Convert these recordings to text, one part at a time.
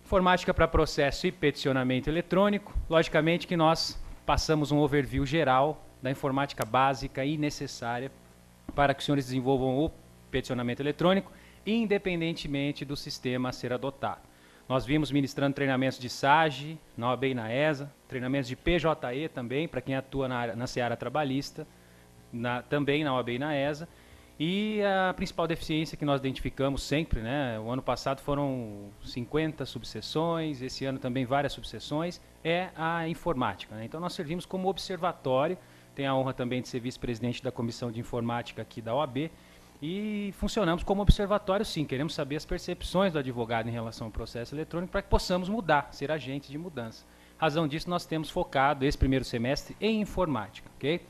Informática para processo e peticionamento eletrônico. Logicamente que nós passamos um overview geral da informática básica e necessária para que os senhores desenvolvam o peticionamento eletrônico, independentemente do sistema a ser adotado. Nós vimos ministrando treinamentos de SAGE, na OAB e na ESA, treinamentos de PJE também, para quem atua na seara trabalhista, também na OAB e na ESA. E a principal deficiência que nós identificamos sempre, né, o ano passado foram 50 subseções, esse ano também várias subseções, é a informática, né? Então nós servimos como observatório, tenho a honra também de ser vice-presidente da Comissão de Informática aqui da OAB, e funcionamos como observatório sim, queremos saber as percepções do advogado em relação ao processo eletrônico para que possamos mudar, ser agentes de mudança. Razão disso, nós temos focado esse primeiro semestre em informática, ok?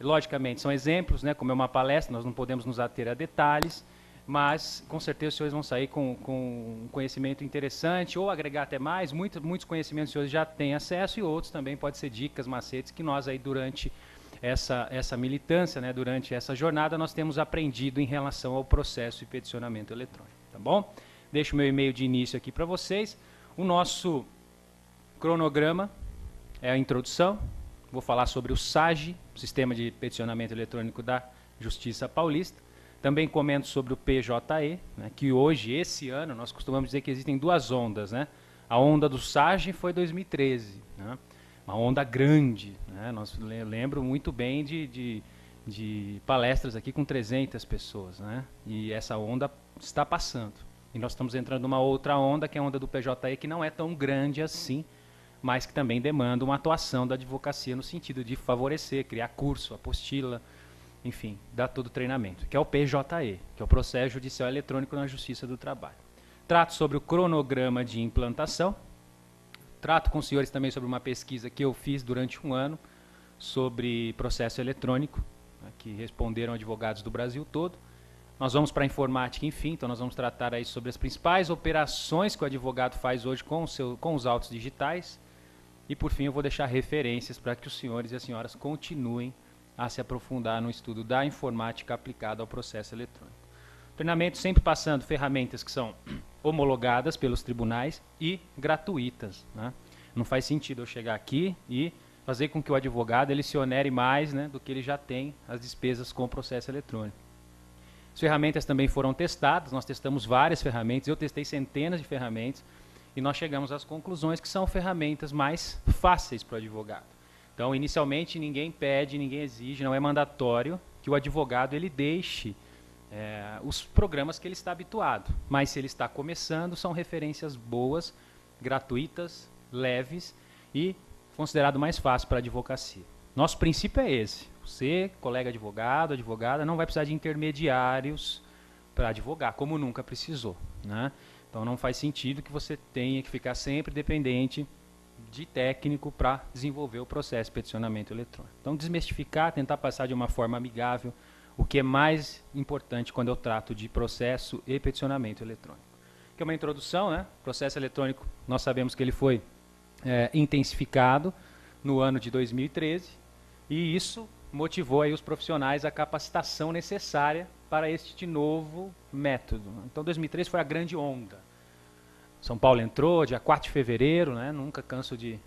Logicamente, são exemplos, né, como é uma palestra, nós não podemos nos ater a detalhes, mas com certeza os senhores vão sair com um conhecimento interessante, ou agregar até mais, muitos conhecimentos os senhores já têm acesso, e outros também podem ser dicas, macetes, que nós aí durante essa militância, né, durante essa jornada, nós temos aprendido em relação ao processo de peticionamento eletrônico, tá bom? Deixo o meu e-mail de início aqui para vocês. O nosso cronograma é a introdução. Vou falar sobre o SAGE, Sistema de Peticionamento Eletrônico da Justiça Paulista. Também comento sobre o PJE, né, que hoje, esse ano, nós costumamos dizer que existem duas ondas, né? A onda do SAGE foi 2013, né? Uma onda grande, né? Lembro muito bem de palestras aqui com 300 pessoas, né? E essa onda está passando. E nós estamos entrando numa outra onda, que é a onda do PJE, que não é tão grande assim, mas que também demanda uma atuação da advocacia no sentido de favorecer, criar curso, apostila, enfim, dar todo o treinamento, que é o PJE, que é o Processo Judicial Eletrônico na Justiça do Trabalho. Trato sobre o cronograma de implantação, trato com os senhores também sobre uma pesquisa que eu fiz durante um ano sobre processo eletrônico, né, que responderam advogados do Brasil todo. Nós vamos para a informática, enfim, então nós vamos tratar aí sobre as principais operações que o advogado faz hoje com os autos digitais. E, por fim, eu vou deixar referências para que os senhores e as senhoras continuem a se aprofundar no estudo da informática aplicada ao processo eletrônico. Treinamento sempre passando ferramentas que são homologadas pelos tribunais e gratuitas, né? Não faz sentido eu chegar aqui e fazer com que o advogado ele se onere mais, né, do que ele já tem as despesas com o processo eletrônico. As ferramentas também foram testadas, nós testamos várias ferramentas, eu testei centenas de ferramentas, e nós chegamos às conclusões que são ferramentas mais fáceis para o advogado. Então, inicialmente, ninguém pede, ninguém exige, não é mandatório que o advogado ele deixe os programas que ele está habituado. Mas, se ele está começando, são referências boas, gratuitas, leves e considerado mais fácil para a advocacia. Nosso princípio é esse. Você, colega advogado, advogada, não vai precisar de intermediários para advogar, como nunca precisou, né? Então não faz sentido que você tenha que ficar sempre dependente de técnico para desenvolver o processo de peticionamento eletrônico. Então desmistificar, tentar passar de uma forma amigável, o que é mais importante quando eu trato de processo e peticionamento eletrônico. Que é uma introdução, né? Processo eletrônico, nós sabemos que ele foi intensificado no ano de 2013 e isso motivou aí os profissionais a capacitação necessária para este novo método. Então 2013 foi a grande onda. São Paulo entrou, dia 4 de fevereiro, né? Nunca canso de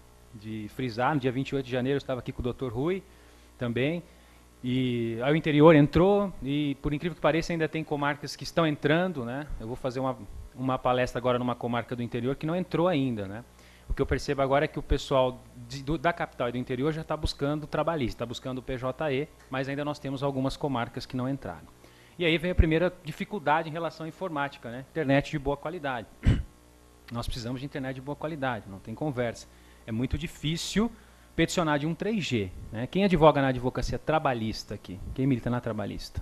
frisar, no dia 28 de janeiro eu estava aqui com o Dr. Rui também, e aí o interior entrou, e por incrível que pareça ainda tem comarcas que estão entrando, né? Eu vou fazer uma palestra agora numa comarca do interior que não entrou ainda, né? O que eu percebo agora é que o pessoal da capital e do interior já está buscando o trabalhista, está buscando o PJE, mas ainda nós temos algumas comarcas que não entraram. E aí vem a primeira dificuldade em relação à informática, né? Internet de boa qualidade. Nós precisamos de internet de boa qualidade, não tem conversa. É muito difícil peticionar de um 3G, né? Quem advoga na advocacia trabalhista aqui? Quem milita na trabalhista?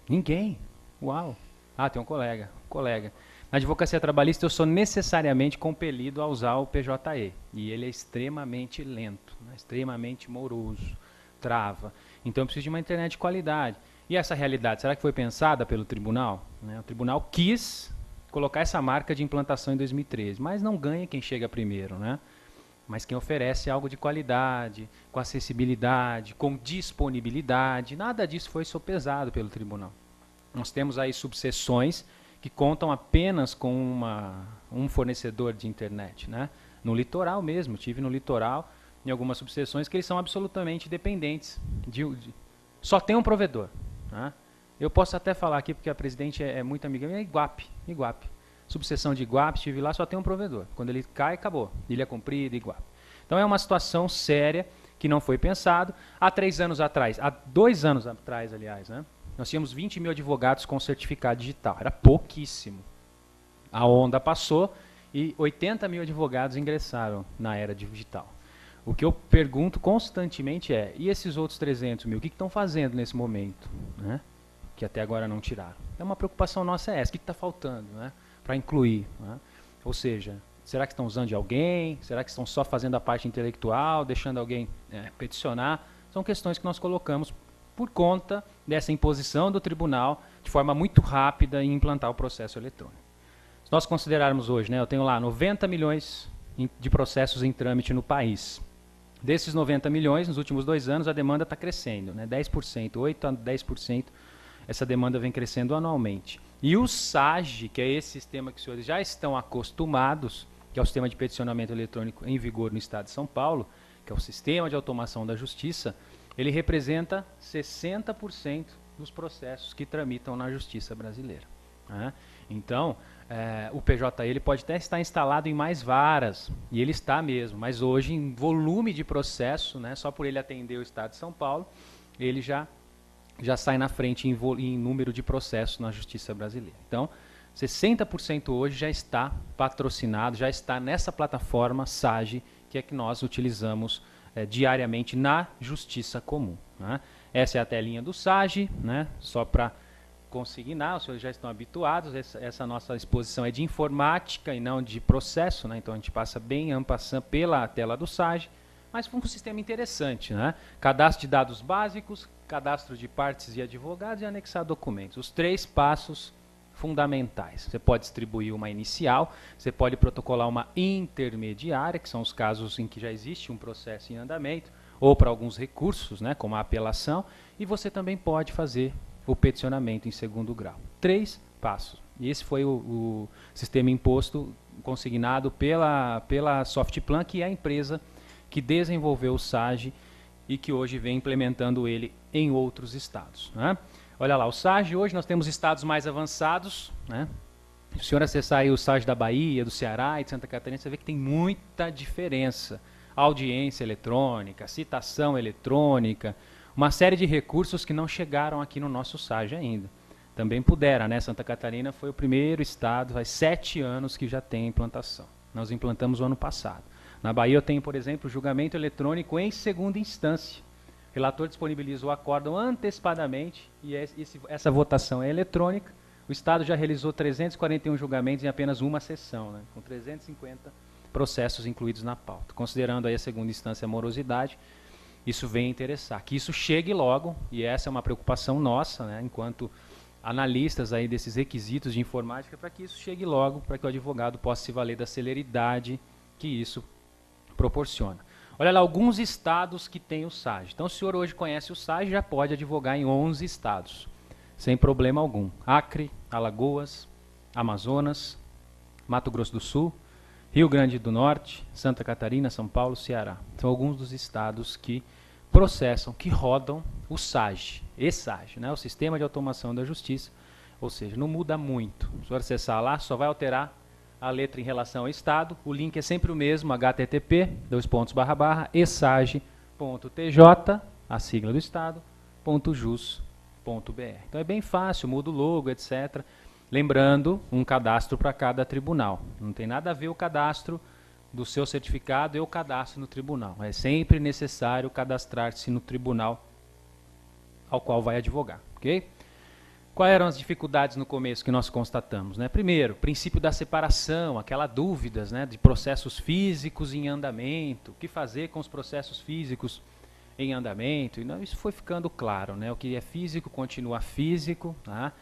Ninguém. Uau. Ah, tem um colega. Na advocacia trabalhista eu sou necessariamente compelido a usar o PJE. E ele é extremamente lento, né? Extremamente moroso, trava. Então eu preciso de uma internet de qualidade. E essa realidade, será que foi pensada pelo tribunal? Né? O tribunal quis colocar essa marca de implantação em 2013, mas não ganha quem chega primeiro, né? Mas quem oferece algo de qualidade, com acessibilidade, com disponibilidade, nada disso foi sopesado pelo tribunal. Nós temos aí subseções que contam apenas com um fornecedor de internet, né? No litoral mesmo, tive no litoral, em algumas subseções, que eles são absolutamente dependentes. Só tem um provedor. Né? Eu posso até falar aqui, porque a presidente é muito amiga minha, é Iguape. Subseção de Iguape, estive lá, só tem um provedor. Quando ele cai, acabou. Ilha Comprida, Iguape. Então é uma situação séria que não foi pensado. Há 2 anos atrás, aliás, né? Nós tínhamos 20 mil advogados com certificado digital. Era pouquíssimo. A onda passou e 80 mil advogados ingressaram na era digital. O que eu pergunto constantemente é, e esses outros 300 mil, o que estão fazendo nesse momento? Né? Que até agora não tiraram. É uma preocupação nossa essa, o que está faltando, né? Para incluir. Né? Ou seja, será que estão usando de alguém? Será que estão só fazendo a parte intelectual, deixando alguém peticionar? São questões que nós colocamos por conta dessa imposição do tribunal de forma muito rápida em implantar o processo eletrônico. Se nós considerarmos hoje, né, eu tenho lá 90 milhões de processos em trâmite no país. Desses 90 milhões, nos últimos 2 anos, a demanda está crescendo, né, 10%, 8% a 10%, essa demanda vem crescendo anualmente. E o SAGE, que é esse sistema que os senhores já estão acostumados, que é o sistema de peticionamento eletrônico em vigor no Estado de São Paulo, que é o sistema de automação da justiça, ele representa 60% dos processos que tramitam na justiça brasileira. Né? Então, o PJ ele pode até estar instalado em mais varas, e ele está mesmo, mas hoje, em volume de processo, né, só por ele atender o Estado de São Paulo, ele já sai na frente em número de processos na justiça brasileira. Então, 60% hoje já está patrocinado, já está nessa plataforma SAGE, que é que nós utilizamos diariamente na justiça comum. Né? Essa é a telinha do SAGE, né? Só para consignar, os senhores já estão habituados, essa nossa exposição é de informática e não de processo, né? Então a gente passa bem en passant pela tela do SAGE, mas foi um sistema interessante. Né? Cadastro de dados básicos, cadastro de partes e advogados e anexar documentos. Os 3 passos fundamentais. Você pode distribuir uma inicial, você pode protocolar uma intermediária, que são os casos em que já existe um processo em andamento, ou para alguns recursos, né, como a apelação, e você também pode fazer o peticionamento em 2º grau. 3 passos. E esse foi o sistema imposto, consignado pela Softplan, que é a empresa que desenvolveu o SAGE e que hoje vem implementando ele em outros estados. Né? Olha lá, o SAGE, hoje nós temos estados mais avançados. Né? Se o senhor acessar aí o SAGE da Bahia, do Ceará e de Santa Catarina, você vê que tem muita diferença. Audiência eletrônica, citação eletrônica, uma série de recursos que não chegaram aqui no nosso SAGE ainda. Também pudera, né? Santa Catarina foi o primeiro estado, faz 7 anos que já tem implantação. Nós implantamos o ano passado. Na Bahia eu tenho, por exemplo, julgamento eletrônico em 2ª instância. O relator disponibiliza o acórdão antecipadamente e essa votação é eletrônica. O Estado já realizou 341 julgamentos em apenas uma sessão, né, com 350 processos incluídos na pauta. Considerando aí a 2ª instância a morosidade, isso vem interessar. Que isso chegue logo, e essa é uma preocupação nossa, né, enquanto analistas aí desses requisitos de informática, para que isso chegue logo, para que o advogado possa se valer da celeridade que isso proporciona. Olha lá, alguns estados que têm o SAGE. Então, se o senhor hoje conhece o SAGE, já pode advogar em 11 estados, sem problema algum. Acre, Alagoas, Amazonas, Mato Grosso do Sul, Rio Grande do Norte, Santa Catarina, São Paulo, Ceará. São alguns dos estados que processam, que rodam o SAGE, e-SAGE, né, o Sistema de Automação da Justiça. Ou seja, não muda muito. Se o senhor acessar lá, só vai alterar a letra em relação ao Estado, o link é sempre o mesmo, http://esage.tj, a sigla do Estado, .jus.br. Então é bem fácil, muda o logo, etc. Lembrando, um cadastro para cada tribunal. Não tem nada a ver o cadastro do seu certificado e o cadastro no tribunal. É sempre necessário cadastrar-se no tribunal ao qual vai advogar, ok? Quais eram as dificuldades no começo que nós constatamos? Né? Primeiro, princípio da separação, aquela dúvidas, né, de processos físicos em andamento, o que fazer com os processos físicos em andamento, e não, isso foi ficando claro, né? O que é físico continua físico, tá?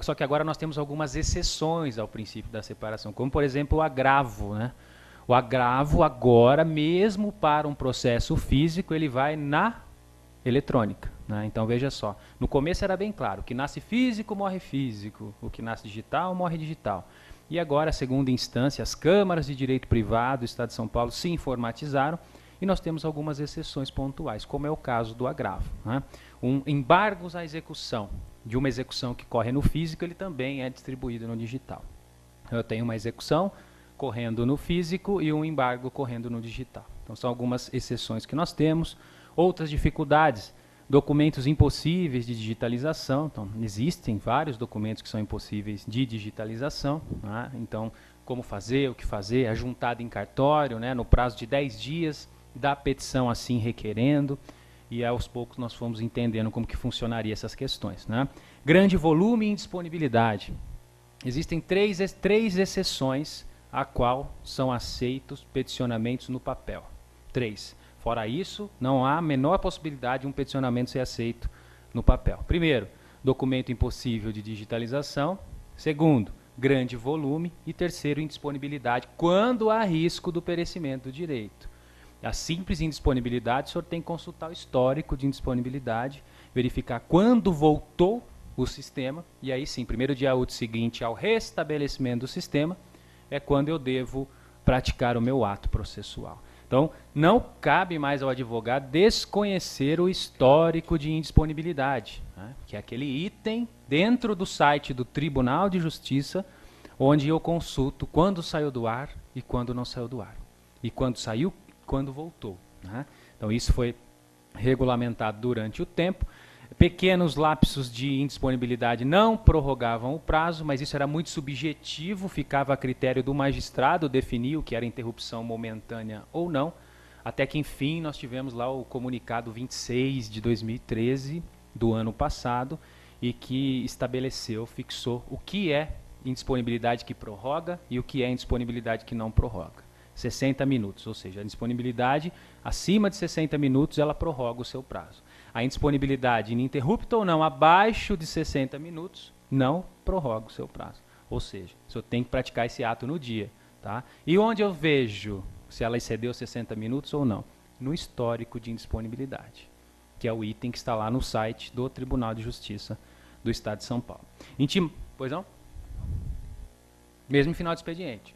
Só que agora nós temos algumas exceções ao princípio da separação, como por exemplo o agravo. Né? O agravo agora, mesmo para um processo físico, ele vai na eletrônica, né? Então veja só, no começo era bem claro, o que nasce físico morre físico, o que nasce digital morre digital. E agora, segunda instância, as câmaras de direito privado do Estado de São Paulo se informatizaram e nós temos algumas exceções pontuais, como é o caso do agravo, né? Embargos à execução de uma execução que corre no físico, ele também é distribuído no digital. Eu tenho uma execução correndo no físico e um embargo correndo no digital. Então são algumas exceções que nós temos. Outras dificuldades, documentos impossíveis de digitalização. Então existem vários documentos que são impossíveis de digitalização, né? Então como fazer, o que fazer, a juntada em cartório, né, no prazo de 10 dias da petição assim requerendo. E aos poucos nós fomos entendendo como que funcionaria essas questões, né? Grande volume e indisponibilidade. Existem três exceções a qual são aceitos peticionamentos no papel. 3. Fora isso, não há a menor possibilidade de um peticionamento ser aceito no papel. Primeiro, documento impossível de digitalização. Segundo, grande volume. E terceiro, indisponibilidade, quando há risco do perecimento do direito. A simples indisponibilidade, o senhor tem que consultar o histórico de indisponibilidade, verificar quando voltou o sistema, e aí sim, primeiro dia útil seguinte ao restabelecimento do sistema, é quando eu devo praticar o meu ato processual. Então, não cabe mais ao advogado desconhecer o histórico de indisponibilidade, né, que é aquele item dentro do site do Tribunal de Justiça, onde eu consulto quando saiu do ar e quando não saiu do ar. E quando saiu, quando voltou, né? Então isso foi regulamentado durante o tempo. Pequenos lapsos de indisponibilidade não prorrogavam o prazo, mas isso era muito subjetivo, ficava a critério do magistrado definir o que era interrupção momentânea ou não, até que enfim nós tivemos lá o comunicado 26 de 2013 do ano passado, e que estabeleceu, fixou o que é indisponibilidade que prorroga e o que é indisponibilidade que não prorroga. 60 minutos, ou seja, a disponibilidade acima de 60 minutos ela prorroga o seu prazo. A indisponibilidade ininterrupta ou não abaixo de 60 minutos não prorroga o seu prazo. Ou seja, o senhor tem que praticar esse ato no dia. Tá? E onde eu vejo se ela excedeu 60 minutos ou não? No histórico de indisponibilidade, que é o item que está lá no site do Tribunal de Justiça do Estado de São Paulo. Pois não? Mesmo em final de expediente.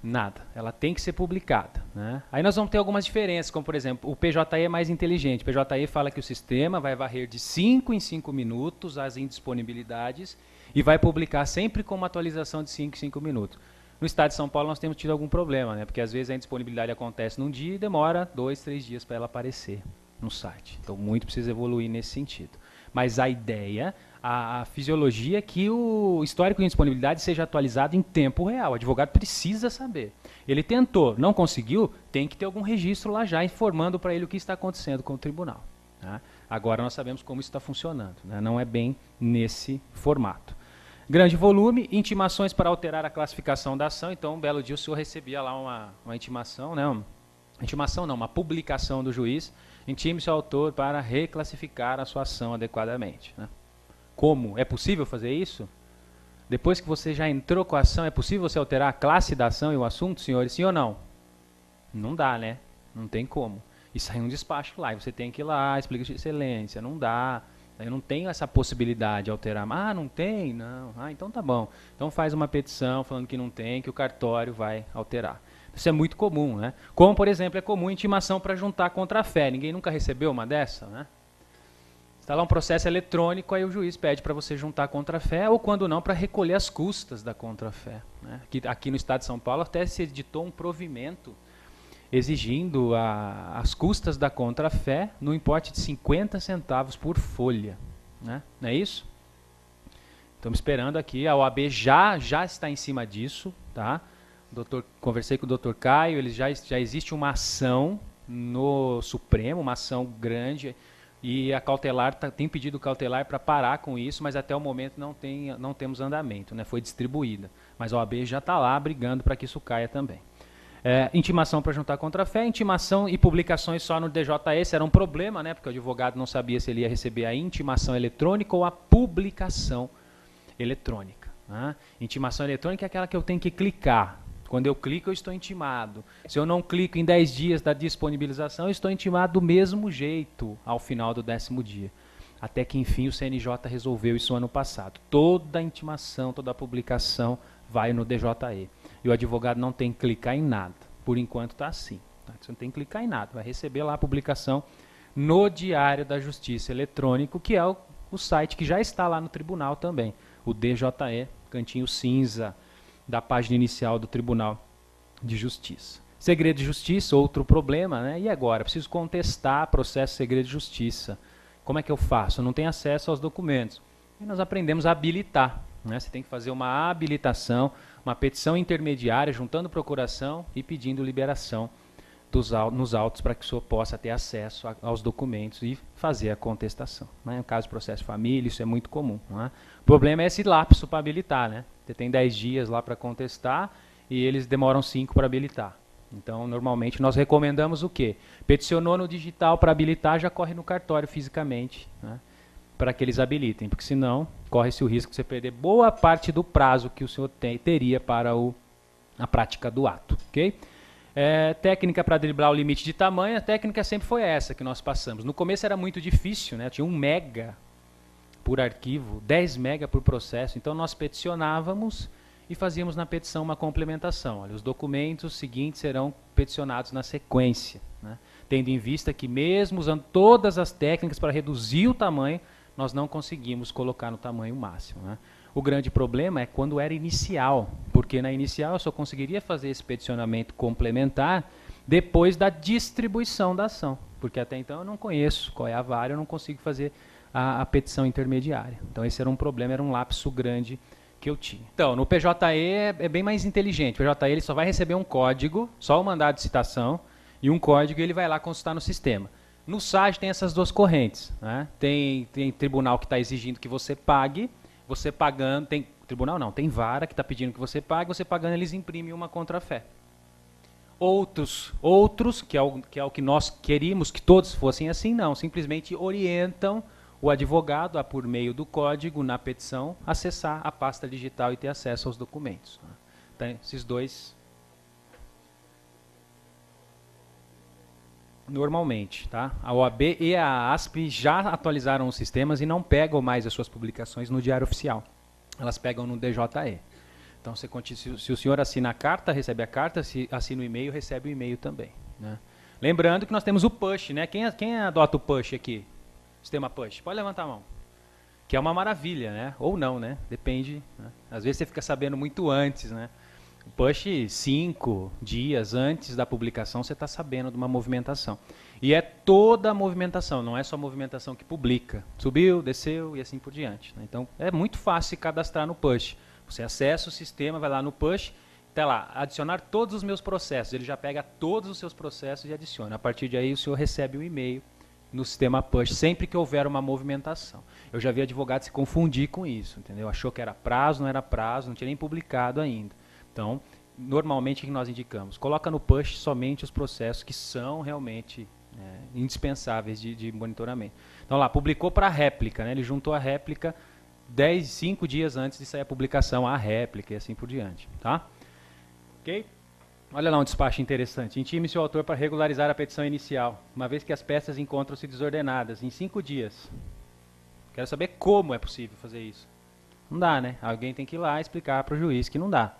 Nada, ela tem que ser publicada, né? Aí nós vamos ter algumas diferenças, como por exemplo, o PJE é mais inteligente. O PJE fala que o sistema vai varrer de 5 em 5 minutos as indisponibilidades e vai publicar sempre com uma atualização de 5 em 5 minutos. No Estado de São Paulo nós temos tido algum problema, né? Porque às vezes a indisponibilidade acontece num dia e demora 2, 3 dias para ela aparecer no site. Então muito precisa evoluir nesse sentido. Mas a ideia, a fisiologia é que o histórico de indisponibilidade seja atualizado em tempo real. O advogado precisa saber. Ele tentou, não conseguiu, tem que ter algum registro lá já informando para ele o que está acontecendo com o tribunal. Tá? Agora nós sabemos como isso está funcionando, né? Não é bem nesse formato. Grande volume, intimações para alterar a classificação da ação. Então, um belo dia o senhor recebia lá uma intimação, né? Uma publicação do juiz. Intime-se ao autor para reclassificar a sua ação adequadamente. Né? Como? É possível fazer isso? Depois que você já entrou com a ação, é possível você alterar a classe da ação e o assunto, senhores? Sim ou não? Não dá, né? Não tem como. E sai um despacho lá, e você tem que ir lá, explica de excelência, não dá. Eu não tenho essa possibilidade de alterar. Ah, não tem? Não. Ah, então tá bom. Então faz uma petição falando que não tem, que o cartório vai alterar. Isso é muito comum, né? Como, por exemplo, é comum intimação para juntar contra-fé. Ninguém nunca recebeu uma dessa, né? Está lá um processo eletrônico, aí o juiz pede para você juntar contra-fé, ou quando não, para recolher as custas da contra-fé. Né? Aqui no Estado de São Paulo até se editou um provimento exigindo as custas da contra-fé no importe de 50 centavos por folha. Né? Não é isso? Estamos esperando aqui, a OAB já está em cima disso, tá? Conversei com o Dr. Caio, já existe uma ação no Supremo, uma ação grande, e a cautelar tem pedido cautelar para parar com isso, mas até o momento não temos andamento, né? Foi distribuída. Mas a OAB já está lá brigando para que isso caia também. Intimação para juntar contra-fé, intimação e publicações só no DJE era um problema, né? Porque o advogado não sabia se ele ia receber a intimação eletrônica ou a publicação eletrônica. Né? Intimação eletrônica é aquela que eu tenho que clicar. Quando eu clico, eu estou intimado. Se eu não clico em 10 dias da disponibilização, eu estou intimado do mesmo jeito ao final do 10º dia. Até que, enfim, o CNJ resolveu isso ano passado. Toda a intimação, toda a publicação vai no DJE. E o advogado não tem que clicar em nada. Por enquanto está assim. Tá? Você não tem que clicar em nada. Vai receber lá a publicação no Diário da Justiça Eletrônico, que é o site que já está lá no tribunal também. O DJE, cantinho cinza da página inicial do Tribunal de Justiça. Segredo de Justiça, outro problema, né? E agora? Preciso contestar processo de segredo de justiça. Como é que eu faço? Eu não tenho acesso aos documentos. E nós aprendemos a habilitar. Né? Você tem que fazer uma habilitação, uma petição intermediária, juntando procuração e pedindo liberação nos autos para que o senhor possa ter acesso aos documentos e fazer a contestação. Né? No caso do processo de família, isso é muito comum. Né? O problema é esse lapso para habilitar. Né? Você tem 10 dias lá para contestar e eles demoram 5 para habilitar. Então, normalmente, nós recomendamos o quê? Peticionou no digital para habilitar, já corre no cartório fisicamente, né? Para que eles habilitem, porque senão corre-se o risco de você perder boa parte do prazo que o senhor teria para a prática do ato. Okay? Técnica para driblar o limite de tamanho, a técnica sempre foi essa que nós passamos. No começo era muito difícil, né? Tinha 1 mega por arquivo, 10 mega por processo, então nós peticionávamos e fazíamos na petição uma complementação. Olha, os documentos seguintes serão peticionados na sequência, né? Tendo em vista que mesmo usando todas as técnicas para reduzir o tamanho, nós não conseguimos colocar no tamanho máximo, né? O grande problema é quando era inicial, porque na inicial eu só conseguiria fazer esse peticionamento complementar depois da distribuição da ação, porque até então eu não conheço qual é a vara, eu não consigo fazer a petição intermediária. Então esse era um problema, era um lapso grande que eu tinha. Então, no PJE é bem mais inteligente. O PJE ele só vai receber um código, só o mandado de citação, e um código e ele vai lá consultar no sistema. No SAG tem essas duas correntes. Né? Tem tribunal que está exigindo que você pague, você pagando, tem tribunal não, tem vara que está pedindo que você pague, você pagando eles imprimem uma contrafé. Outros que é o que nós queríamos que todos fossem assim, não, simplesmente orientam o advogado a, por meio do código na petição, acessar a pasta digital e ter acesso aos documentos. Então, esses dois normalmente, tá? A OAB e a ASP já atualizaram os sistemas e não pegam mais as suas publicações no Diário Oficial. Elas pegam no DJE. Então, se o senhor assina a carta, recebe a carta, se assina o e-mail, recebe o e-mail também. Né? Lembrando que nós temos o push, né? Quem adota o push aqui? Sistema push? Pode levantar a mão. Que é uma maravilha, né? Ou não, né? Depende. Né? Às vezes você fica sabendo muito antes, né? O push 5 dias antes da publicação você está sabendo de uma movimentação. E é toda a movimentação, não é só a movimentação que publica. Subiu, desceu e assim por diante. Né? Então é muito fácil se cadastrar no push. Você acessa o sistema, vai lá no push, está lá, adicionar todos os meus processos. Ele já pega todos os seus processos e adiciona. A partir de aí o senhor recebe um e-mail no sistema push, sempre que houver uma movimentação. Eu já vi advogado se confundir com isso, entendeu? Achou que era prazo, não era prazo, não tinha nem publicado ainda. Então, normalmente o que nós indicamos? Coloca no push somente os processos que são realmente indispensáveis de monitoramento. Então lá, publicou para a réplica, né? Ele juntou a réplica 5 dias antes de sair a publicação, a réplica e assim por diante. Tá? Ok? Olha lá um despacho interessante. Intime-se o autor para regularizar a petição inicial, uma vez que as peças encontram-se desordenadas, em 5 dias. Quero saber como é possível fazer isso. Não dá, né? Alguém tem que ir lá explicar para o juiz que não dá.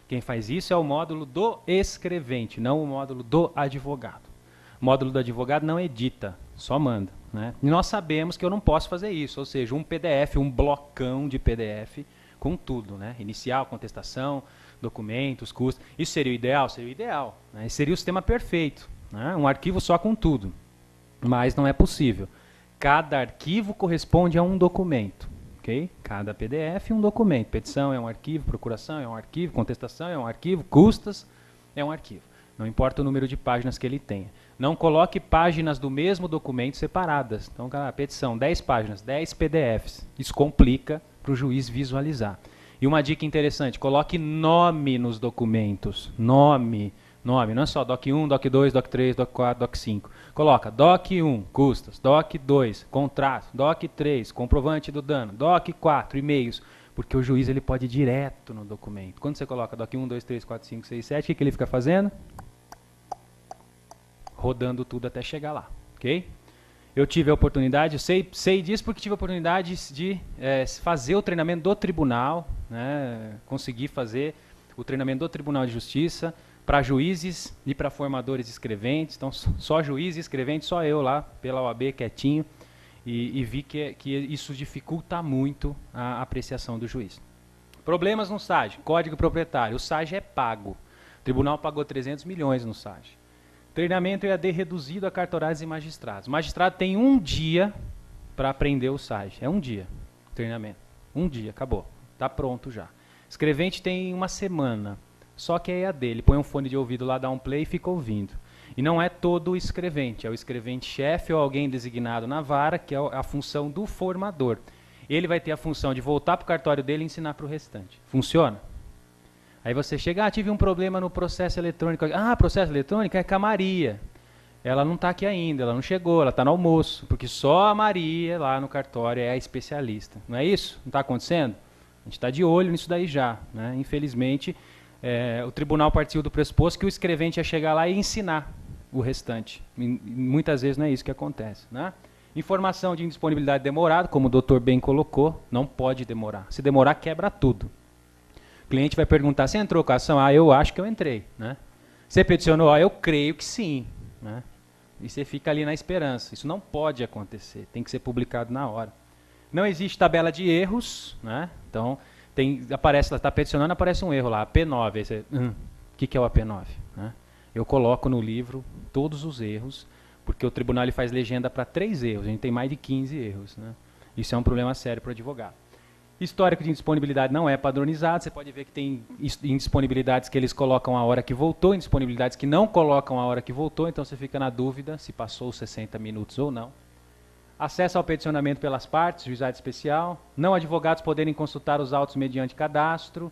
Quem faz isso é o módulo do escrevente, não o módulo do advogado. O módulo do advogado não edita, só manda. Né? E nós sabemos que eu não posso fazer isso, ou seja, um PDF, um blocão de PDF com tudo. Né? Inicial, contestação, documentos, custos. Isso seria o ideal? Seria o ideal. Né? Esse seria o sistema perfeito. Né? Um arquivo só com tudo. Mas não é possível. Cada arquivo corresponde a um documento. Okay? Cada PDF um documento. Petição é um arquivo, procuração é um arquivo, contestação é um arquivo, custas é um arquivo. Não importa o número de páginas que ele tenha. Não coloque páginas do mesmo documento separadas. Então, a petição, 10 páginas, 10 PDFs. Isso complica para o juiz visualizar. E uma dica interessante, coloque nome nos documentos. Nome, não é só DOC 1, DOC 2, DOC 3, DOC 4, DOC 5. Coloca DOC 1, custas, DOC 2, contrato, DOC 3, comprovante do dano, DOC 4, e-mails. Porque o juiz ele pode ir direto no documento. Quando você coloca DOC 1, 2, 3, 4, 5, 6, 7, o que ele fica fazendo? Rodando tudo até chegar lá, ok? Eu tive a oportunidade, eu sei disso porque tive a oportunidade de fazer o treinamento do tribunal, né, consegui fazer o treinamento do Tribunal de Justiça para juízes e para formadores e escreventes. Então, só juiz e escrevente, só eu lá, pela OAB, quietinho, e vi que isso dificulta muito a apreciação do juiz. Problemas no SAG, código proprietário. O SAG é pago. O tribunal pagou 300 milhões no SAG. Treinamento EAD reduzido a cartorários e magistrados. O magistrado tem um dia para aprender o SAG. É um dia, treinamento. Um dia, acabou. Está pronto já. Escrevente tem uma semana. Só que é EAD. Ele põe um fone de ouvido lá, dá um play e fica ouvindo. E não é todo o escrevente. É o escrevente-chefe ou alguém designado na vara, que é a função do formador. Ele vai ter a função de voltar para o cartório dele e ensinar para o restante. Funciona? Aí você chega, tive um problema no processo eletrônico. Processo eletrônico é com a Maria. Ela não está aqui ainda, ela não chegou, ela está no almoço. Porque só a Maria lá no cartório é a especialista. Não é isso? Não está acontecendo? A gente está de olho nisso daí já. Né? Infelizmente, o tribunal partiu do pressuposto que o escrevente ia chegar lá e ensinar o restante. E muitas vezes não é isso que acontece. Né? Informação de indisponibilidade demorada, como o doutor bem colocou, não pode demorar. Se demorar, quebra tudo. O cliente vai perguntar, você entrou com a ação? Eu acho que eu entrei. Né? Você peticionou? Eu creio que sim. Né? E você fica ali na esperança. Isso não pode acontecer, tem que ser publicado na hora. Não existe tabela de erros, né? Então, aparece, ela está peticionando, aparece um erro lá, P9. Aí você, o que é o AP9? Né? Eu coloco no livro todos os erros, porque o tribunal ele faz legenda para 3 erros, a gente tem mais de 15 erros. Né? Isso é um problema sério para o advogado. Histórico de indisponibilidade não é padronizado, você pode ver que tem indisponibilidades que eles colocam a hora que voltou, indisponibilidades que não colocam a hora que voltou, então você fica na dúvida se passou os 60 minutos ou não. Acesso ao peticionamento pelas partes, juizado especial. Não advogados poderem consultar os autos mediante cadastro.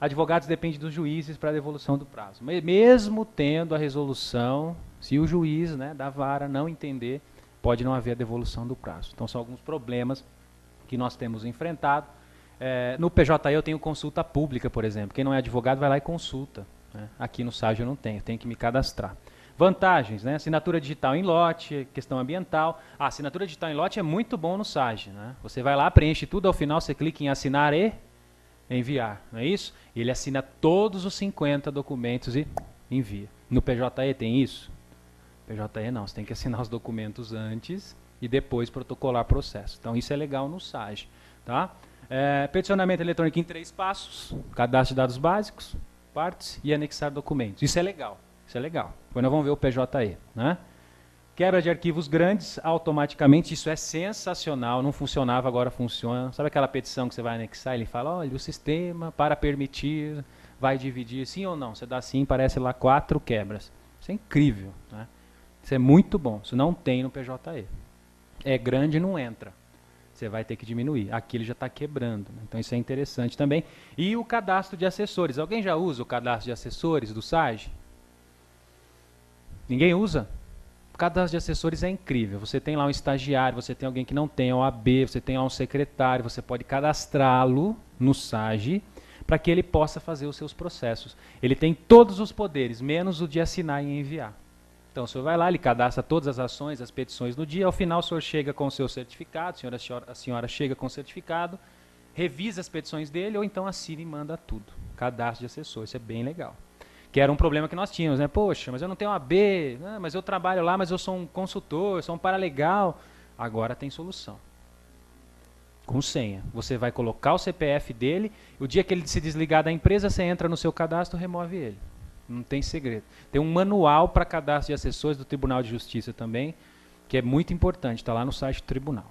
Advogados dependem dos juízes para a devolução do prazo. Mesmo tendo a resolução, se o juiz, né, da vara não entender, pode não haver a devolução do prazo. Então são alguns problemas que nós temos enfrentado. No PJE eu tenho consulta pública, por exemplo. Quem não é advogado vai lá e consulta. Né? Aqui no SAG eu não tenho que me cadastrar. Vantagens, né? Assinatura digital em lote, questão ambiental. A assinatura digital em lote é muito bom no SAG. Né? Você vai lá, preenche tudo, ao final você clica em assinar e enviar, não é isso? Ele assina todos os 50 documentos e envia. No PJE tem isso? PJE não, você tem que assinar os documentos antes e depois protocolar processo. Então isso é legal no SAG. Tá? Peticionamento eletrônico em 3 passos, cadastro de dados básicos, partes e anexar documentos. Isso é legal. Isso é legal. Depois nós vamos ver o PJE. Né? Quebra de arquivos grandes automaticamente, isso é sensacional, não funcionava, agora funciona. Sabe aquela petição que você vai anexar e ele fala, olha, o sistema para permitir vai dividir sim ou não? Você dá sim, parece lá 4 quebras. Isso é incrível. Né? Isso é muito bom, isso não tem no PJE. É grande e não entra. Você vai ter que diminuir. Aqui ele já está quebrando. Né? Então isso é interessante também. E o cadastro de assessores. Alguém já usa o cadastro de assessores do SAG? Ninguém usa? O cadastro de assessores é incrível. Você tem lá um estagiário, você tem alguém que não tem OAB, você tem lá um secretário, você pode cadastrá-lo no SAG para que ele possa fazer os seus processos. Ele tem todos os poderes, menos o de assinar e enviar. Então o senhor vai lá, ele cadastra todas as ações, as petições no dia, ao final o senhor chega com o seu certificado, a senhora chega com o certificado, revisa as petições dele ou então assina e manda tudo. Cadastro de assessor, isso é bem legal. Que era um problema que nós tínhamos, né? Poxa, mas eu não tenho AB, né? Mas eu trabalho lá, mas eu sou um consultor, eu sou um paralegal. Agora tem solução. Com senha. Você vai colocar o CPF dele, o dia que ele se desligar da empresa, você entra no seu cadastro e remove ele. Não tem segredo. Tem um manual para cadastro de assessores do Tribunal de Justiça também, que é muito importante, está lá no site do tribunal.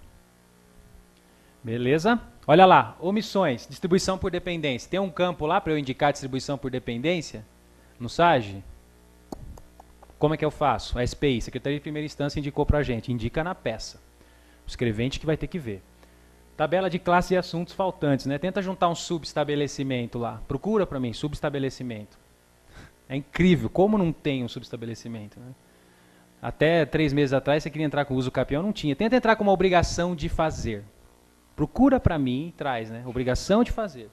Beleza? Olha lá, omissões, distribuição por dependência. Tem um campo lá para eu indicar distribuição por dependência? No SAG? Como é que eu faço? A SPI, Secretaria de Primeira Instância, indicou para a gente. Indica na peça. O escrevente que vai ter que ver. Tabela de classe e assuntos faltantes. Né? Tenta juntar um subestabelecimento lá. Procura para mim, subestabelecimento. É incrível, como não tem um subestabelecimento. Né? Até 3 meses atrás, você queria entrar com o uso capião, não tinha. Tenta entrar com uma obrigação de fazer. Procura para mim e traz, né? Obrigação de fazer.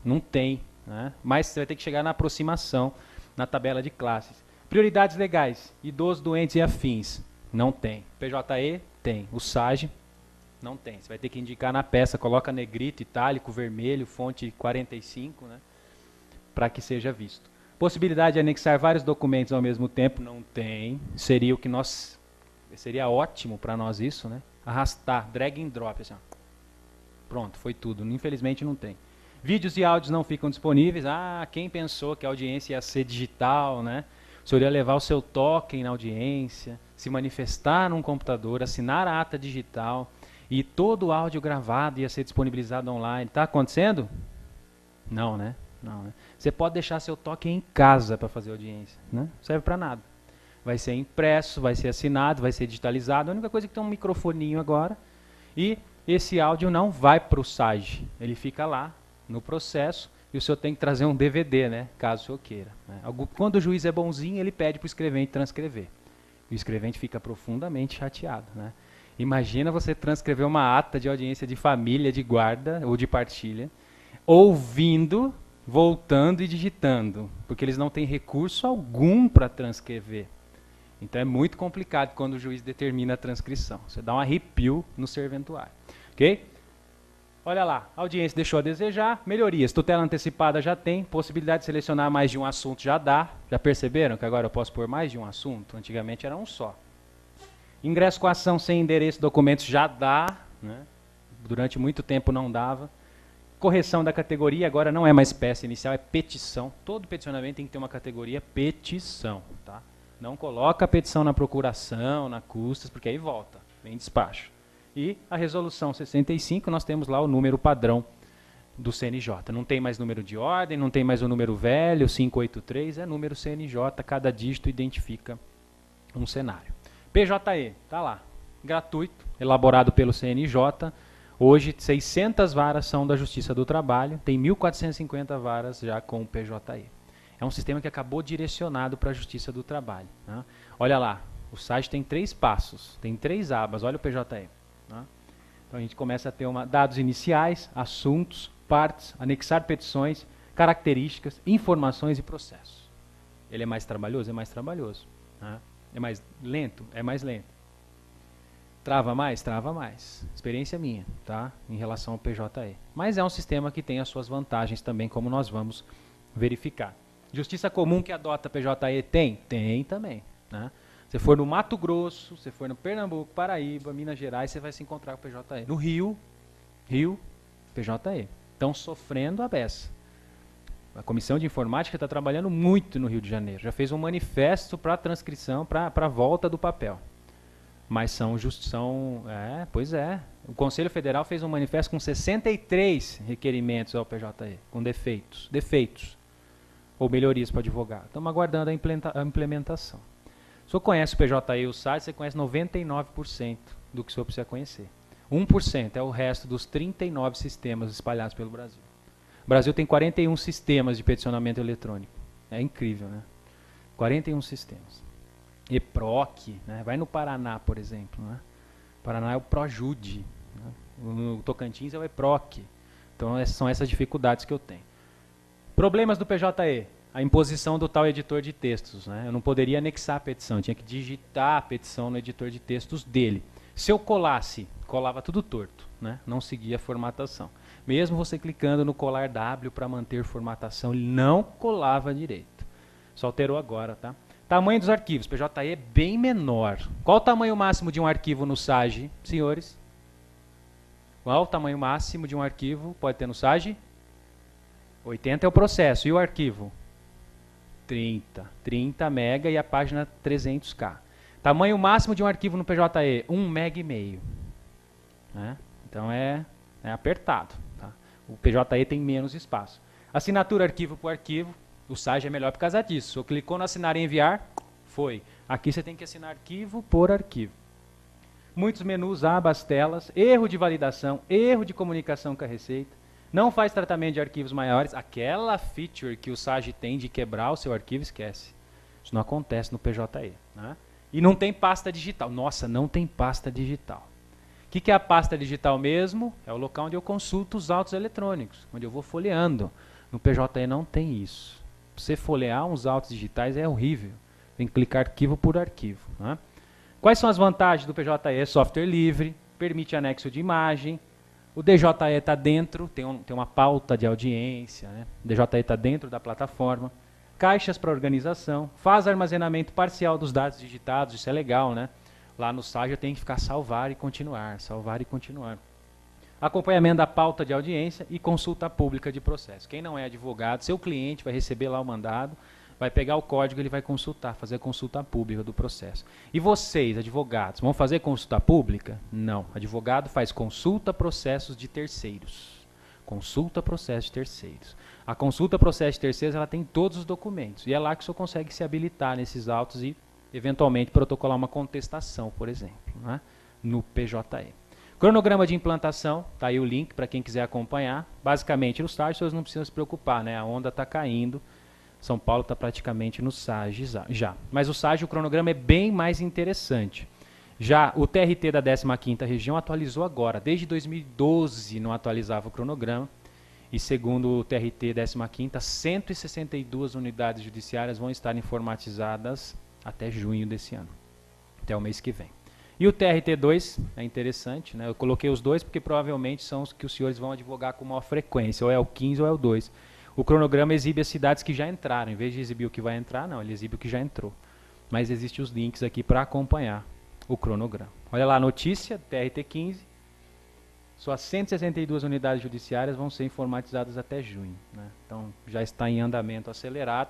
Não tem, né? Mas você vai ter que chegar na aproximação, na tabela de classes. Prioridades legais, idosos, doentes e afins. Não tem. PJE tem. O SAGE não tem. Você vai ter que indicar na peça, coloca negrito, itálico, vermelho, fonte 45, né? Para que seja visto. Possibilidade de anexar vários documentos ao mesmo tempo, não tem. Seria ótimo para nós isso, né? Arrastar, drag and drop, assim, ó. Pronto, foi tudo. Infelizmente não tem. Vídeos e áudios não ficam disponíveis. Ah, quem pensou que a audiência ia ser digital, né? O senhor ia levar o seu token na audiência, se manifestar num computador, assinar a ata digital e todo o áudio gravado ia ser disponibilizado online. Está acontecendo? Não, né? Não, né? Você pode deixar seu token em casa para fazer audiência, né? Não serve para nada. Vai ser impresso, vai ser assinado, vai ser digitalizado. A única coisa é que tem um microfoninho agora. E esse áudio não vai para o SAGE. Ele fica lá no processo e o senhor tem que trazer um DVD, né? Caso o senhor queira. Né? Quando o juiz é bonzinho, ele pede para o escrevente transcrever. E o escrevente fica profundamente chateado, né? Imagina você transcrever uma ata de audiência de família, de guarda ou de partilha, ouvindo, voltando e digitando, porque eles não têm recurso algum para transcrever. Então é muito complicado quando o juiz determina a transcrição. Você dá um arrepio no serventuário. Ok? Olha lá, a audiência deixou a desejar. Melhorias, tutela antecipada já tem. Possibilidade de selecionar mais de um assunto já dá. Já perceberam que agora eu posso pôr mais de um assunto? Antigamente era um só. Ingresso com ação sem endereço, documentos já dá. Né? Durante muito tempo não dava. Correção da categoria, agora não é mais peça inicial, é petição. Todo peticionamento tem que ter uma categoria petição. Tá? Não coloca a petição na procuração, na custas, porque aí volta, vem despacho. E a resolução 65, nós temos lá o número padrão do CNJ. Não tem mais número de ordem, não tem mais o número velho, 583, é número CNJ, cada dígito identifica um cenário. PJE, está lá, gratuito, elaborado pelo CNJ. Hoje, 600 varas são da Justiça do Trabalho, tem 1.450 varas já com o PJE. É um sistema que acabou direcionado para a Justiça do Trabalho. Né? Olha lá, o site tem 3 passos, tem 3 abas, olha o PJE. Né? Então a gente começa a ter dados iniciais, assuntos, partes, anexar petições, características, informações e processos. Ele é mais trabalhoso? É mais trabalhoso. Né? É mais lento? É mais lento. Trava mais? Trava mais. Experiência minha, tá? Em relação ao PJE. Mas é um sistema que tem as suas vantagens também, como nós vamos verificar. Justiça comum que adota PJE tem? Tem também. Né? Se for no Mato Grosso, se for no Pernambuco, Paraíba, Minas Gerais, você vai se encontrar com o PJE. No Rio, PJE. Estão sofrendo a beça. A Comissão de Informática está trabalhando muito no Rio de Janeiro. Já fez um manifesto para transcrição, para a volta do papel. Mas pois é. O Conselho Federal fez um manifesto com 63 requerimentos ao PJE, com defeitos. Ou melhorias para o advogado. Estamos aguardando a implementação. Se o senhor conhece o PJE e o site, você conhece 99% do que o senhor precisa conhecer. 1% é o resto dos 39 sistemas espalhados pelo Brasil. O Brasil tem 41 sistemas de peticionamento eletrônico. É incrível, né? 41 sistemas. EPROC, né? Vai no Paraná, por exemplo. Né? Paraná é o PROJUDE. Né? No Tocantins é o EPROC. Então são essas dificuldades que eu tenho. Problemas do PJE. A imposição do tal editor de textos. Né? Eu não poderia anexar a petição, eu tinha que digitar a petição no editor de textos dele. Se eu colava tudo torto, né? Não seguia a formatação. Mesmo você clicando no colar W para manter formatação, ele não colava direito. Só alterou agora, tá? Tamanho dos arquivos, PJE é bem menor. Qual o tamanho máximo de um arquivo no SAGE, senhores? Qual o tamanho máximo de um arquivo pode ter no SAGE? 80 é o processo. E o arquivo? 30 mega e a página 300K. Tamanho máximo de um arquivo no PJE, 1,5 MB. Né? Então é apertado. Tá? O PJE tem menos espaço. Assinatura arquivo por arquivo. O SAGE é melhor por causa disso. Se eu clicou no assinar e enviar, foi. Aqui você tem que assinar arquivo por arquivo. Muitos menus, abas, telas, erro de validação, erro de comunicação com a Receita. Não faz tratamento de arquivos maiores. Aquela feature que o SAGE tem de quebrar o seu arquivo, esquece. Isso não acontece no PJE. Né? E não tem pasta digital. Nossa, não tem pasta digital. que é a pasta digital mesmo? É o local onde eu consulto os autos eletrônicos, onde eu vou folheando. No PJE não tem isso. Você folhear uns autos digitais é horrível. Tem que clicar arquivo por arquivo. Né? Quais são as vantagens do PJE? Software livre, permite anexo de imagem. O DJE está dentro, tem uma pauta de audiência. Né? O DJE está dentro da plataforma. Caixas para organização. Faz armazenamento parcial dos dados digitados, isso é legal, né? Lá no SAG eu tenho que ficar salvar e continuar, salvar e continuar. Acompanhamento da pauta de audiência e consulta pública de processo. Quem não é advogado, seu cliente vai receber lá o mandado, vai pegar o código e ele vai consultar, fazer a consulta pública do processo. E vocês, advogados, vão fazer consulta pública? Não. Advogado faz consulta processos de terceiros. Consulta processos de terceiros. A consulta processo de terceiros ela tem todos os documentos. E é lá que o senhor consegue se habilitar nesses autos e, eventualmente, protocolar uma contestação, por exemplo, né, no PJE. Cronograma de implantação, está aí o link para quem quiser acompanhar. Basicamente, no SAG, vocês não precisam se preocupar, né? A onda está caindo. São Paulo está praticamente no SAG já. Mas o SAG, o cronograma é bem mais interessante. Já o TRT da 15ª região atualizou agora. Desde 2012 não atualizava o cronograma. E segundo o TRT 15ª, 162 unidades judiciárias vão estar informatizadas até junho desse ano. Até o mês que vem. E o TRT2 é interessante, né? Eu coloquei os dois porque provavelmente são os que os senhores vão advogar com maior frequência. Ou é o 15 ou é o 2. O cronograma exibe as cidades que já entraram. Em vez de exibir o que vai entrar, não, ele exibe o que já entrou. Mas existem os links aqui para acompanhar o cronograma. Olha lá a notícia, TRT15. Só 162 unidades judiciárias vão ser informatizadas até junho. Né? Então já está em andamento acelerado.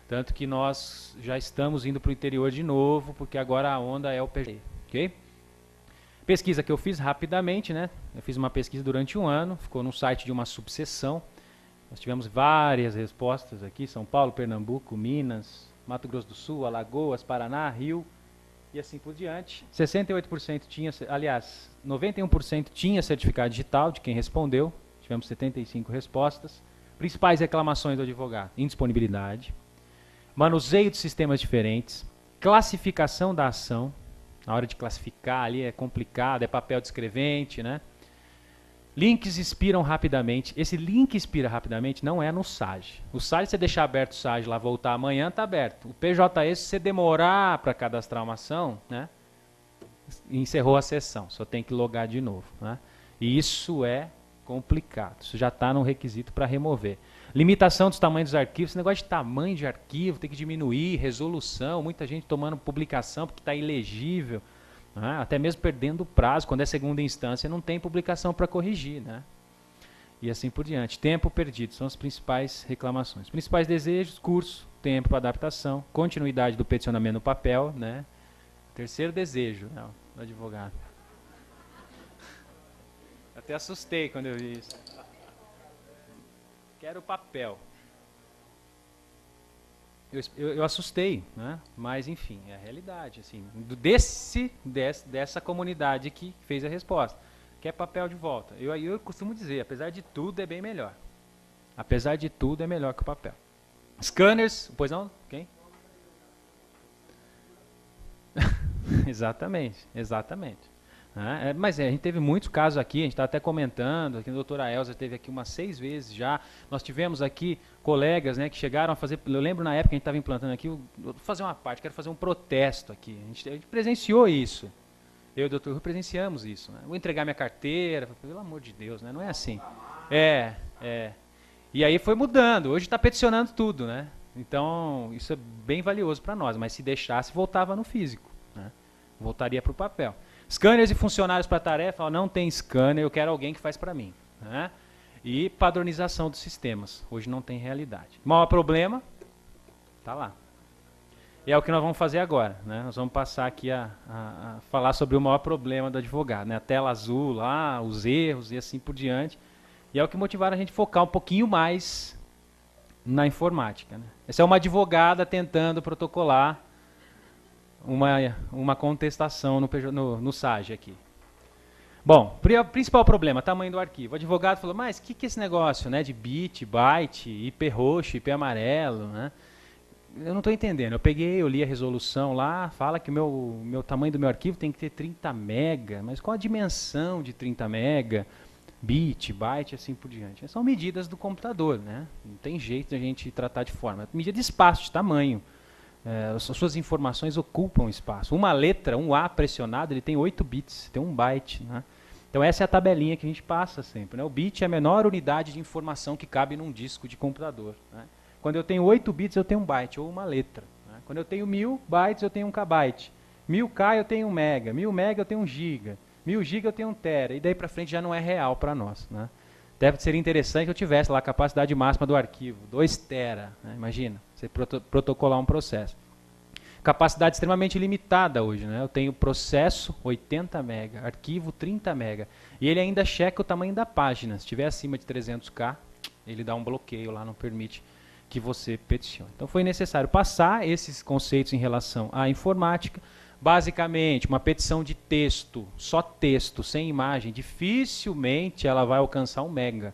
Tanto que nós já estamos indo para o interior de novo, porque agora a onda é o PJE. Okay? Pesquisa que eu fiz rapidamente, né? Eu fiz uma pesquisa durante um ano, ficou no site de uma subseção. Nós tivemos várias respostas aqui, São Paulo, Pernambuco, Minas, Mato Grosso do Sul, Alagoas, Paraná, Rio e assim por diante. 68% tinha, aliás, 91% tinha certificado digital de quem respondeu. Tivemos 75 respostas. Principais reclamações do advogado: indisponibilidade, manuseio de sistemas diferentes, classificação da ação. Na hora de classificar ali é complicado, é papel de escrevente, né? Links expiram rapidamente. Esse link expira rapidamente não é no SAG. O SAG, se você deixar aberto o SAG lá, voltar amanhã, está aberto. O PJE, se você demorar para cadastrar uma ação, né, encerrou a sessão. Só tem que logar de novo. Né? E isso é complicado. Isso já está no requisito para remover. Limitação dos tamanhos dos arquivos. Esse negócio de tamanho de arquivo tem que diminuir, resolução. Muita gente tomando publicação porque está ilegível. Né? Até mesmo perdendo o prazo. Quando é segunda instância, não tem publicação para corrigir. Né? E assim por diante. Tempo perdido. São as principais reclamações. Principais desejos: curso, tempo para adaptação, continuidade do peticionamento no papel. Né? Terceiro desejo, né, do advogado. Até assustei quando eu vi isso. Quero papel. Eu assustei, né? Mas enfim, é a realidade. Assim, dessa comunidade que fez a resposta. Quer papel de volta. Eu costumo dizer, apesar de tudo, é bem melhor. Apesar de tudo, é melhor que o papel. Scanners, pois não? Quem? Exatamente, exatamente. Mas a gente teve muitos casos aqui, a gente está até comentando, aqui a doutora Elza teve aqui umas 6 vezes já. Nós tivemos aqui colegas, né, que chegaram a fazer, eu lembro na época que a gente estava implantando aqui, vou fazer uma parte, quero fazer um protesto aqui. A gente presenciou isso. Eu e o doutor presenciamos isso. Né? Vou entregar minha carteira, pelo amor de Deus, né? Não é assim. E aí foi mudando, hoje está peticionando tudo, né? Então isso é bem valioso para nós, mas se deixasse, voltava no físico, né? Voltaria para o papel. Scanners e funcionários para tarefa, não tem scanner, eu quero alguém que faz para mim. Né? E padronização dos sistemas, hoje não tem realidade. Maior problema, está lá. E é o que nós vamos fazer agora. Né? Nós vamos passar aqui a falar sobre o maior problema do advogado. Né? A tela azul lá, os erros e assim por diante. E é o que motivaram a gente focar um pouquinho mais na informática. Né? Essa é uma advogada tentando protocolar uma contestação no SAG aqui. Bom, principal problema, tamanho do arquivo. O advogado falou, mas o que é esse negócio, né, de bit, byte, IP roxo, IP amarelo, né? eu não estou entendendo. Eu li a resolução lá, fala que o meu tamanho do meu arquivo tem que ter 30 mega, mas qual a dimensão de 30 mega? Bit, byte, assim por diante. São medidas do computador, né? Não tem jeito de a gente tratar de forma. Medida de espaço, de tamanho. As suas informações ocupam espaço. Uma letra, um A pressionado, ele tem 8 bits, tem 1 byte, né? Então essa é a tabelinha que a gente passa sempre, né? O bit é a menor unidade de informação que cabe num disco de computador, né? Quando eu tenho 8 bits, eu tenho 1 byte, ou uma letra, né? Quando eu tenho 1000 bytes, eu tenho 1 kbyte. 1000K eu tenho 1 mega. 1000 mega eu tenho 1 giga. 1000 GB eu tenho 1 tera, e daí para frente já não é real para nós, né? Deve ser interessante que eu tivesse lá a capacidade máxima do arquivo, 2 tera, né? Imagina, você protocolar um processo. Capacidade extremamente limitada hoje, né? Eu tenho processo 80 mega, arquivo 30 mega, e ele ainda checa o tamanho da página. Se estiver acima de 300K, ele dá um bloqueio lá, não permite que você peticione. Então foi necessário passar esses conceitos em relação à informática. Basicamente, uma petição de texto, só texto, sem imagem, dificilmente ela vai alcançar 1 mega.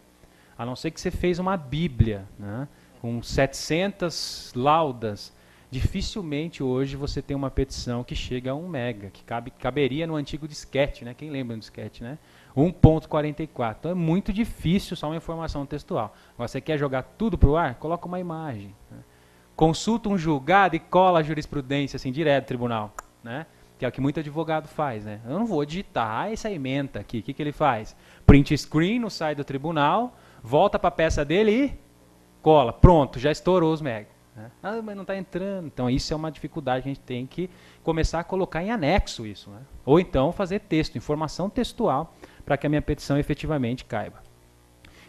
A não ser que você fez uma bíblia, né, com 700 laudas. Dificilmente hoje você tem uma petição que chega a 1 mega, que caberia no antigo disquete, né? Quem lembra do disquete, né? 1.44. Então é muito difícil só uma informação textual. Agora, você quer jogar tudo para o ar? Coloca uma imagem, né? Consulta um julgado e cola a jurisprudência assim, direto do tribunal, né? Que é o que muito advogado faz, né? Eu não vou digitar essa ementa aqui. O que ele faz? Print screen no site do tribunal, volta para a peça dele e cola. Pronto, já estourou os megas. Né? Ah, mas não está entrando. Então isso é uma dificuldade que a gente tem que começar a colocar em anexo isso, né? Ou então fazer texto, informação textual, para que a minha petição efetivamente caiba.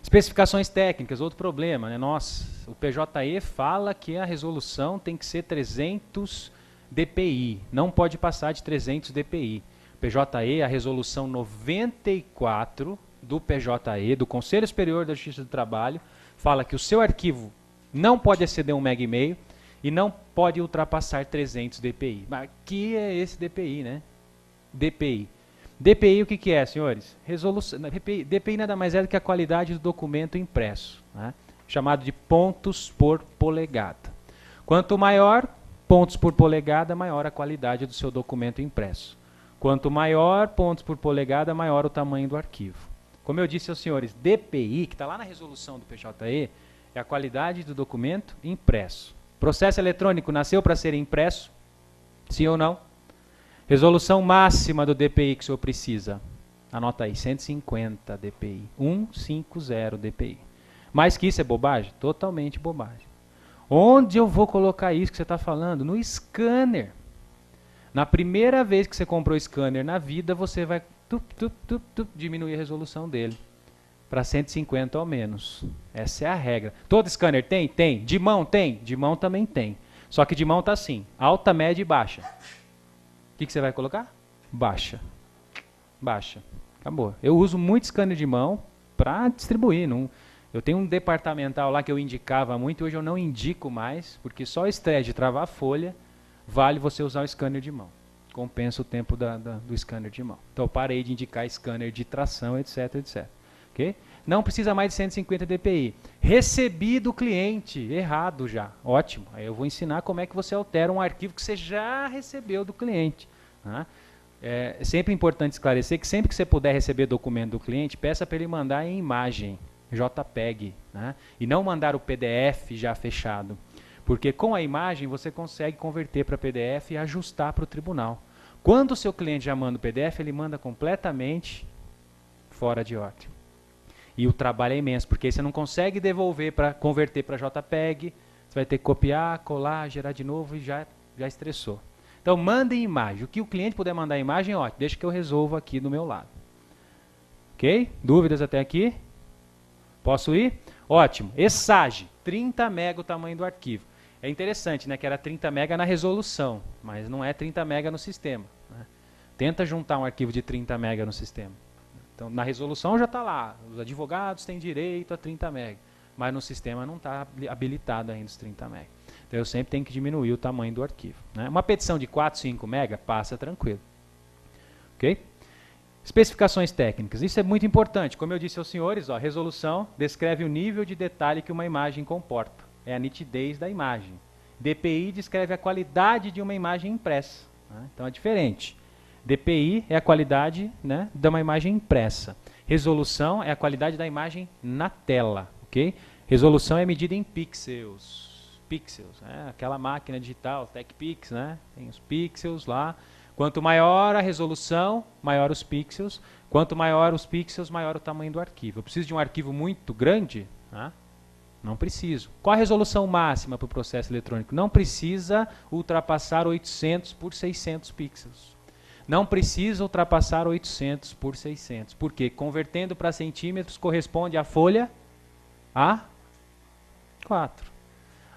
Especificações técnicas, outro problema, né? Nossa, o PJE fala que a resolução tem que ser 300 dpi, não pode passar de 300 dpi. PJE, a resolução 94 do PJE, do Conselho Superior da Justiça do Trabalho, fala que o seu arquivo não pode exceder 1,5 MB e não pode ultrapassar 300 dpi. Mas que é esse dpi, né? dpi. DPI o que é, senhores? Resolução, DPI nada mais é do que a qualidade do documento impresso, né? Chamado de pontos por polegada. Quanto maior pontos por polegada, maior a qualidade do seu documento impresso. Quanto maior pontos por polegada, maior o tamanho do arquivo. Como eu disse aos senhores, DPI, que está lá na resolução do PJE, é a qualidade do documento impresso. Processo eletrônico nasceu para ser impresso? Sim ou não? Resolução máxima do DPI que o senhor precisa. Anota aí, 150 DPI. 150 DPI. Mais que isso é bobagem? Totalmente bobagem. Onde eu vou colocar isso que você está falando? No scanner. Na primeira vez que você comprou o scanner na vida, você vai diminuir a resolução dele para 150 ou menos. Essa é a regra. Todo scanner tem? Tem. De mão tem? De mão também tem. Só que de mão está assim, alta, média e baixa. O que você vai colocar? Baixa. Baixa. Acabou. Eu uso muito scanner de mão para distribuir. Eu tenho um departamental lá que eu indicava muito, hoje eu não indico mais, porque só o estresse de travar a folha vale você usar o scanner de mão. Compensa o tempo do scanner de mão. Então eu parei de indicar scanner de tração, etc, etc. Okay? Não precisa mais de 150 dpi. Recebi do cliente, errado já. Ótimo. Aí eu vou ensinar como é que você altera um arquivo que você já recebeu do cliente. Tá? É sempre importante esclarecer que sempre que você puder receber documento do cliente, peça para ele mandar em imagem, JPEG, né? E não mandar o PDF já fechado. Porque com a imagem você consegue converter para PDF e ajustar para o tribunal. Quando o seu cliente já manda o PDF, ele manda completamente fora de ordem. E o trabalho é imenso, porque aí você não consegue devolver para converter para JPEG, você vai ter que copiar, colar, gerar de novo e já estressou. Então, mandem imagem. O que o cliente puder mandar imagem, ótimo, deixa que eu resolvo aqui do meu lado. Ok? Dúvidas até aqui? Posso ir? Ótimo. ESAGE, 30 MB o tamanho do arquivo. É interessante, né, que era 30 MB na resolução, mas não é 30 MB no sistema. Né? Tenta juntar um arquivo de 30 MB no sistema. Então, na resolução já está lá, os advogados têm direito a 30 MB, mas no sistema não está habilitado ainda os 30 MB. Então, eu sempre tenho que diminuir o tamanho do arquivo. Né? Uma petição de 4, 5 MB passa tranquilo. Ok? Especificações técnicas. Isso é muito importante. Como eu disse aos senhores, ó, a resolução descreve o nível de detalhe que uma imagem comporta. É a nitidez da imagem. DPI descreve a qualidade de uma imagem impressa. Né? Então é diferente. DPI é a qualidade, né, de uma imagem impressa. Resolução é a qualidade da imagem na tela. Okay? Resolução é medida em pixels. Pixels, aquela máquina digital, TechPix, né? Tem os pixels lá. Quanto maior a resolução, maior os pixels. Quanto maior os pixels, maior o tamanho do arquivo. Eu preciso de um arquivo muito grande? Né? Não preciso. Qual a resolução máxima para o processo eletrônico? Não precisa ultrapassar 800 por 600 pixels. Não precisa ultrapassar 800 por 600. Por quê? Convertendo para centímetros corresponde à folha A4.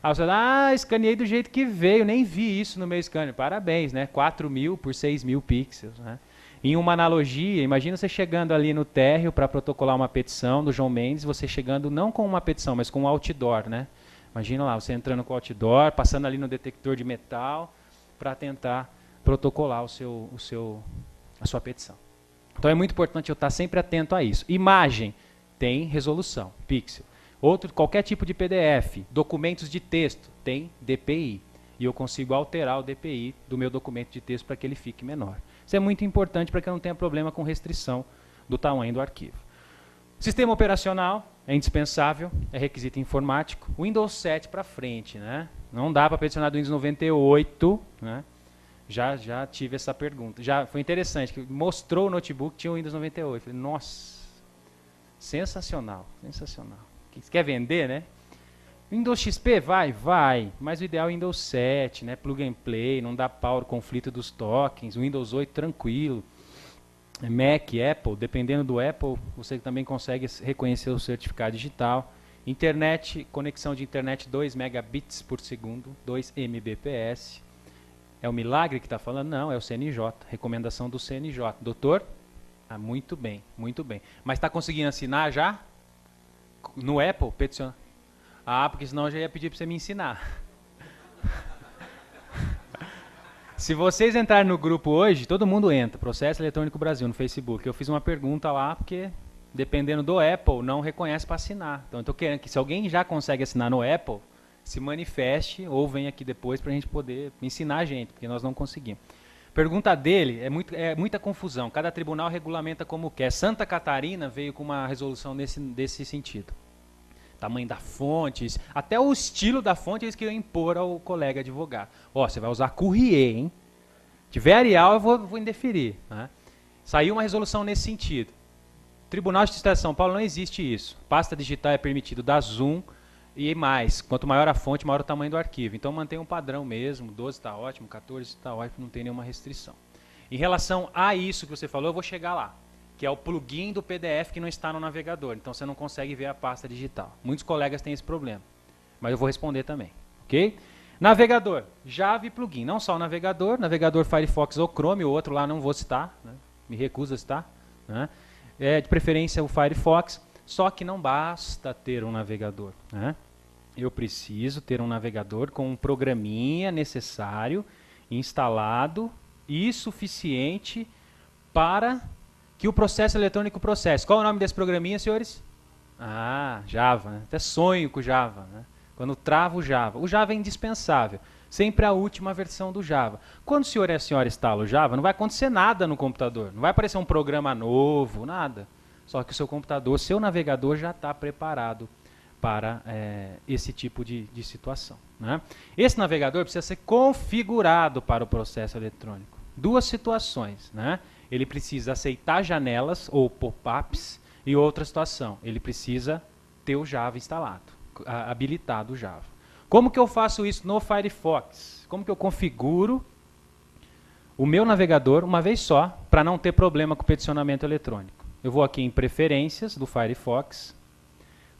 Aí você fala, escaneei do jeito que veio, nem vi isso no meu scanner. Parabéns, né? 4.000 por 6.000 pixels. Né? Em uma analogia, imagina você chegando ali no térreo para protocolar uma petição do João Mendes, você chegando não com uma petição, mas com um outdoor. Né? Imagina lá, você entrando com o outdoor, passando ali no detector de metal para tentar protocolar a sua petição. Então é muito importante eu estar sempre atento a isso. Imagem tem resolução, pixel. Qualquer tipo de PDF, documentos de texto, tem DPI. E eu consigo alterar o DPI do meu documento de texto para que ele fique menor. Isso é muito importante para que eu não tenha problema com restrição do tamanho do arquivo. Sistema operacional é indispensável, é requisito informático. Windows 7 para frente, né? Não dá para peticionar do Windows 98, né? Já tive essa pergunta. Já foi interessante, que mostrou o notebook, tinha o Windows 98. Falei, nossa, sensacional, sensacional. Você quer vender, né? Windows XP vai, mas o ideal é Windows 7, né? Plug and play, não dá power, conflito dos tokens. Windows 8 tranquilo. Mac, Apple, dependendo do Apple, você também consegue reconhecer o certificado digital. Internet, conexão de internet 2 megabits por segundo, 2 Mbps. É o Milagre que está falando? Não, é o CNJ, recomendação do CNJ. Doutor? Muito bem, muito bem. Mas está conseguindo assinar já? No Apple? Peticionar? Porque senão eu já ia pedir para você me ensinar. Se vocês entrarem no grupo hoje, todo mundo entra, Processo Eletrônico Brasil, no Facebook. Eu fiz uma pergunta lá, porque dependendo do Apple, não reconhece para assinar. Então eu estou querendo que se alguém já consegue assinar no Apple, se manifeste ou venha aqui depois para a gente poder ensinar a gente, porque nós não conseguimos. Pergunta dele, é muita confusão. Cada tribunal regulamenta como quer. Santa Catarina veio com uma resolução desse sentido. Tamanho da fonte, até o estilo da fonte eles queriam impor ao colega advogado. Você vai usar Courrier, hein? Se tiver Arial, eu vou indeferir. Né? Saiu uma resolução nesse sentido. Tribunal de Justiça de São Paulo não existe isso. Pasta digital é permitido dar zoom e mais. Quanto maior a fonte, maior o tamanho do arquivo. Então mantém um padrão mesmo. 12 está ótimo, 14 está ótimo, não tem nenhuma restrição. Em relação a isso que você falou, eu vou chegar lá. Que é o plugin do PDF que não está no navegador. Então você não consegue ver a pasta digital. Muitos colegas têm esse problema. Mas eu vou responder também. Ok? Navegador. Java e plugin. Não só o navegador. Navegador Firefox ou Chrome. O outro lá não vou citar. Né? Me recuso a citar. Né? De preferência o Firefox. Só que não basta ter um navegador. Né? Eu preciso ter um navegador com um programinha necessário, instalado e suficiente para que o processo eletrônico processe. Qual é o nome desse programinha, senhores? Java. Né? Até sonho com Java. Né? Quando trava o Java. O Java é indispensável. Sempre a última versão do Java. Quando o senhor e a senhora instalam o Java, não vai acontecer nada no computador. Não vai aparecer um programa novo, nada. Só que o seu computador, seu navegador já está preparado para esse tipo de situação. Né? Esse navegador precisa ser configurado para o processo eletrônico. Duas situações. Né? Ele precisa aceitar janelas ou pop-ups e outra situação, ele precisa ter o Java instalado, habilitado o Java. Como que eu faço isso no Firefox? Como que eu configuro o meu navegador uma vez só para não ter problema com o peticionamento eletrônico? Eu vou aqui em preferências do Firefox,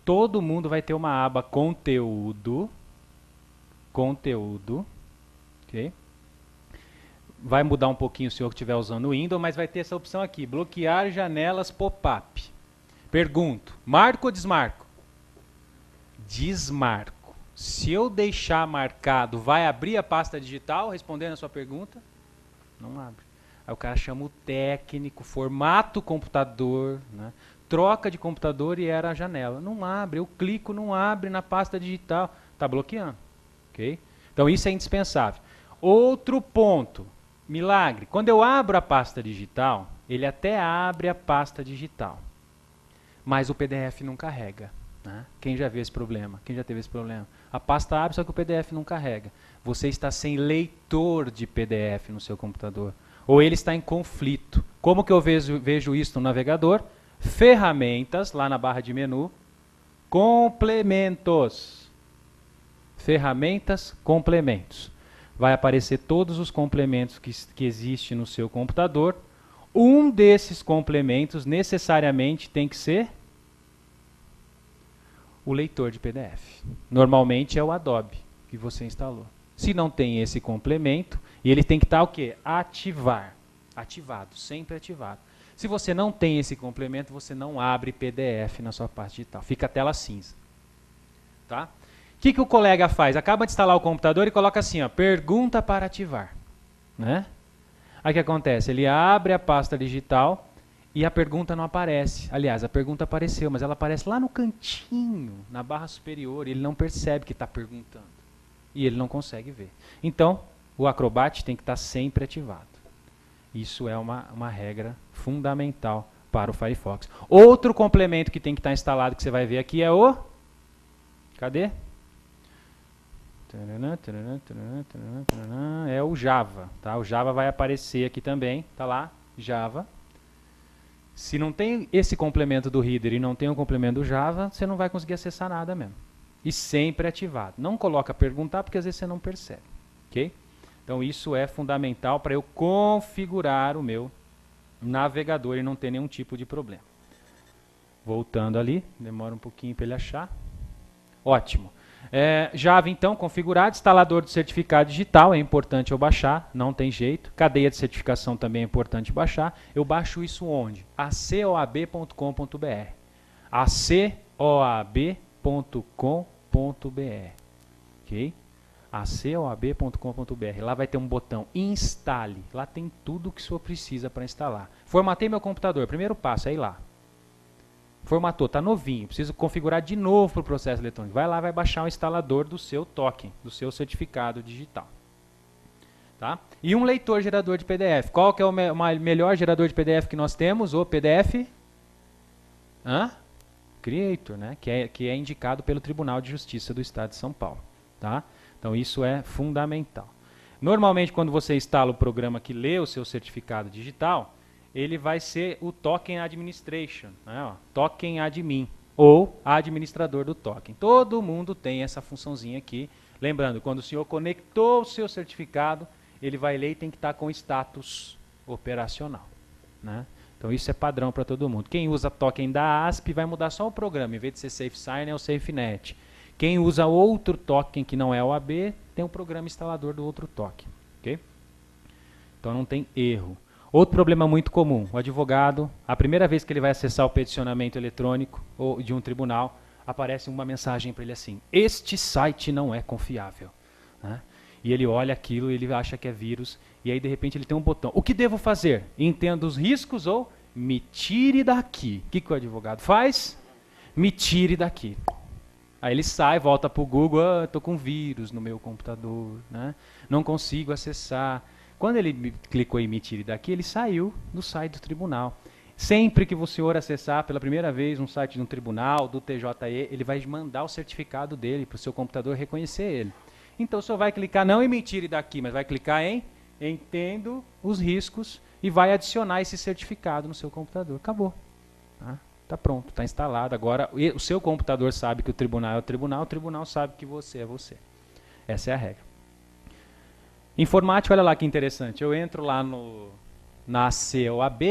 todo mundo vai ter uma aba conteúdo, ok? Vai mudar um pouquinho se o senhor estiver usando o Windows, mas vai ter essa opção aqui, bloquear janelas pop-up. Pergunto, marco ou desmarco? Desmarco. Se eu deixar marcado, vai abrir a pasta digital, respondendo a sua pergunta? Não abre. Aí o cara chama o técnico, formata o computador, né? Troca de computador e era a janela. Não abre, eu clico, não abre na pasta digital. Está bloqueando, ok? Então isso é indispensável. Outro ponto, milagre. Quando eu abro a pasta digital, ele até abre a pasta digital, mas o PDF não carrega. Né? Quem já viu esse problema? Quem já teve esse problema? A pasta abre, só que o PDF não carrega. Você está sem leitor de PDF no seu computador. Ou ele está em conflito. Como que eu vejo isso no navegador? Ferramentas, lá na barra de menu. Complementos. Ferramentas, complementos. Vai aparecer todos os complementos que existem no seu computador. Um desses complementos necessariamente tem que ser o leitor de PDF. Normalmente é o Adobe que você instalou. Se não tem esse complemento, e ele tem que estar o quê? Ativado, sempre ativado. Se você não tem esse complemento, você não abre PDF na sua parte digital. Fica a tela cinza. Tá? O que o colega faz? Acaba de instalar o computador e coloca assim, ó, pergunta para ativar. Né? Aí o que acontece? Ele abre a pasta digital e a pergunta não aparece. Aliás, a pergunta apareceu, mas ela aparece lá no cantinho, na barra superior, e ele não percebe que está perguntando. E ele não consegue ver. Então, o Acrobat tem que estar sempre ativado. Isso é uma regra fundamental para o Firefox. Outro complemento que tem que estar instalado, que você vai ver aqui, é o... Cadê? É o Java. Tá? O Java vai aparecer aqui também. Está lá, Java. Se não tem esse complemento do Reader e não tem o complemento do Java, você não vai conseguir acessar nada mesmo. E sempre ativado. Não coloca perguntar, porque às vezes você não percebe. Ok? Então isso é fundamental para eu configurar o meu navegador e não ter nenhum tipo de problema. Voltando ali, demora um pouquinho para ele achar. Ótimo. Java então configurado, instalador de certificado digital, é importante eu baixar, não tem jeito. Cadeia de certificação também é importante baixar. Eu baixo isso onde? acoab.com.br. acoab.com.br. Ok? acoab.com.br. Lá vai ter um botão instale. Lá tem tudo o que o senhor precisa para instalar. Formatei meu computador. Primeiro passo é ir lá. Formatou, está novinho. Preciso configurar de novo para o processo eletrônico. Vai lá, vai baixar o instalador do seu token, do seu certificado digital. Tá? E um leitor gerador de PDF. Qual que é o melhor gerador de PDF que nós temos? O PDF Creator, né? que é indicado pelo Tribunal de Justiça do Estado de São Paulo. Tá? Então isso é fundamental. Normalmente quando você instala o programa que lê o seu certificado digital, ele vai ser o Token Administration, né? Token Admin, ou administrador do token. Todo mundo tem essa funçãozinha aqui. Lembrando, quando o senhor conectou o seu certificado, ele vai ler e tem que estar com status operacional. Né? Então isso é padrão para todo mundo. Quem usa token da ASP vai mudar só o programa, em vez de ser SafeSign é o SafeNet. Quem usa outro token que não é OAB, tem um programa instalador do outro token. Okay? Então não tem erro. Outro problema muito comum, o advogado, a primeira vez que ele vai acessar o peticionamento eletrônico ou de um tribunal, aparece uma mensagem para ele assim, este site não é confiável. Né? E ele olha aquilo, ele acha que é vírus, e aí de repente ele tem um botão. O que devo fazer? Entenda os riscos ou me tire daqui. O que o advogado faz? Me tire daqui. Aí ele sai, volta para o Google, estou com vírus no meu computador, né? Não consigo acessar. Quando ele clicou em me tire daqui, ele saiu do site do tribunal. Sempre que o senhor acessar pela primeira vez um site de um tribunal, do TJE, ele vai mandar o certificado dele para o seu computador reconhecer ele. Então o senhor vai clicar não em me tire daqui, mas vai clicar em entendo os riscos e vai adicionar esse certificado no seu computador. Acabou. Está pronto, está instalado. Agora o seu computador sabe que o tribunal é o tribunal sabe que você é você. Essa é a regra. Informática, olha lá que interessante. Eu entro lá na COAB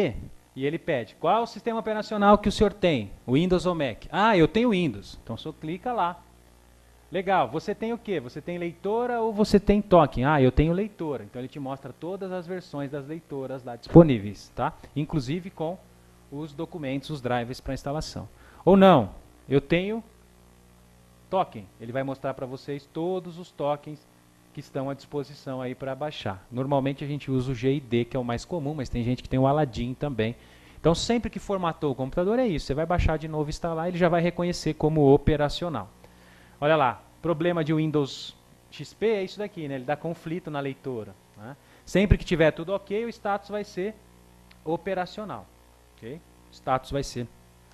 e ele pede, qual é o sistema operacional que o senhor tem? Windows ou Mac? Ah, eu tenho Windows. Então o senhor clica lá. Legal, você tem o quê? Você tem leitora ou você tem token? Ah, eu tenho leitora. Então ele te mostra todas as versões das leitoras lá disponíveis, tá? Inclusive com os documentos, os drivers para instalação. Ou não, eu tenho token. Ele vai mostrar para vocês todos os tokens que estão à disposição aí para baixar. Normalmente a gente usa o GID, que é o mais comum, mas tem gente que tem o Aladdin também. Então sempre que formatou o computador é isso, você vai baixar de novo e instalar, ele já vai reconhecer como operacional. Olha lá, problema de Windows XP é isso daqui, né? Ele dá conflito na leitura. Né? Sempre que tiver tudo ok, o status vai ser operacional. Okay? O status vai ser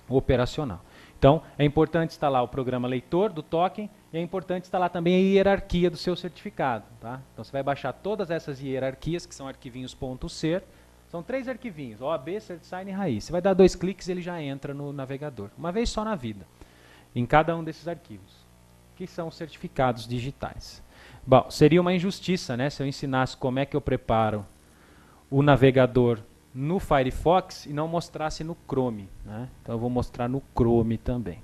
operacional. Então, é importante instalar o programa leitor do token e é importante instalar também a hierarquia do seu certificado. Tá? Então, você vai baixar todas essas hierarquias, que são arquivinhos .ser. São 3 arquivinhos, OAB, CertSign e Raiz. Você vai dar 2 cliques e ele já entra no navegador. Uma vez só na vida, em cada um desses arquivos, que são os certificados digitais. Bom, seria uma injustiça, né, se eu ensinasse como é que eu preparo o navegador no Firefox e não mostrasse no Chrome. Né? Então eu vou mostrar no Chrome também.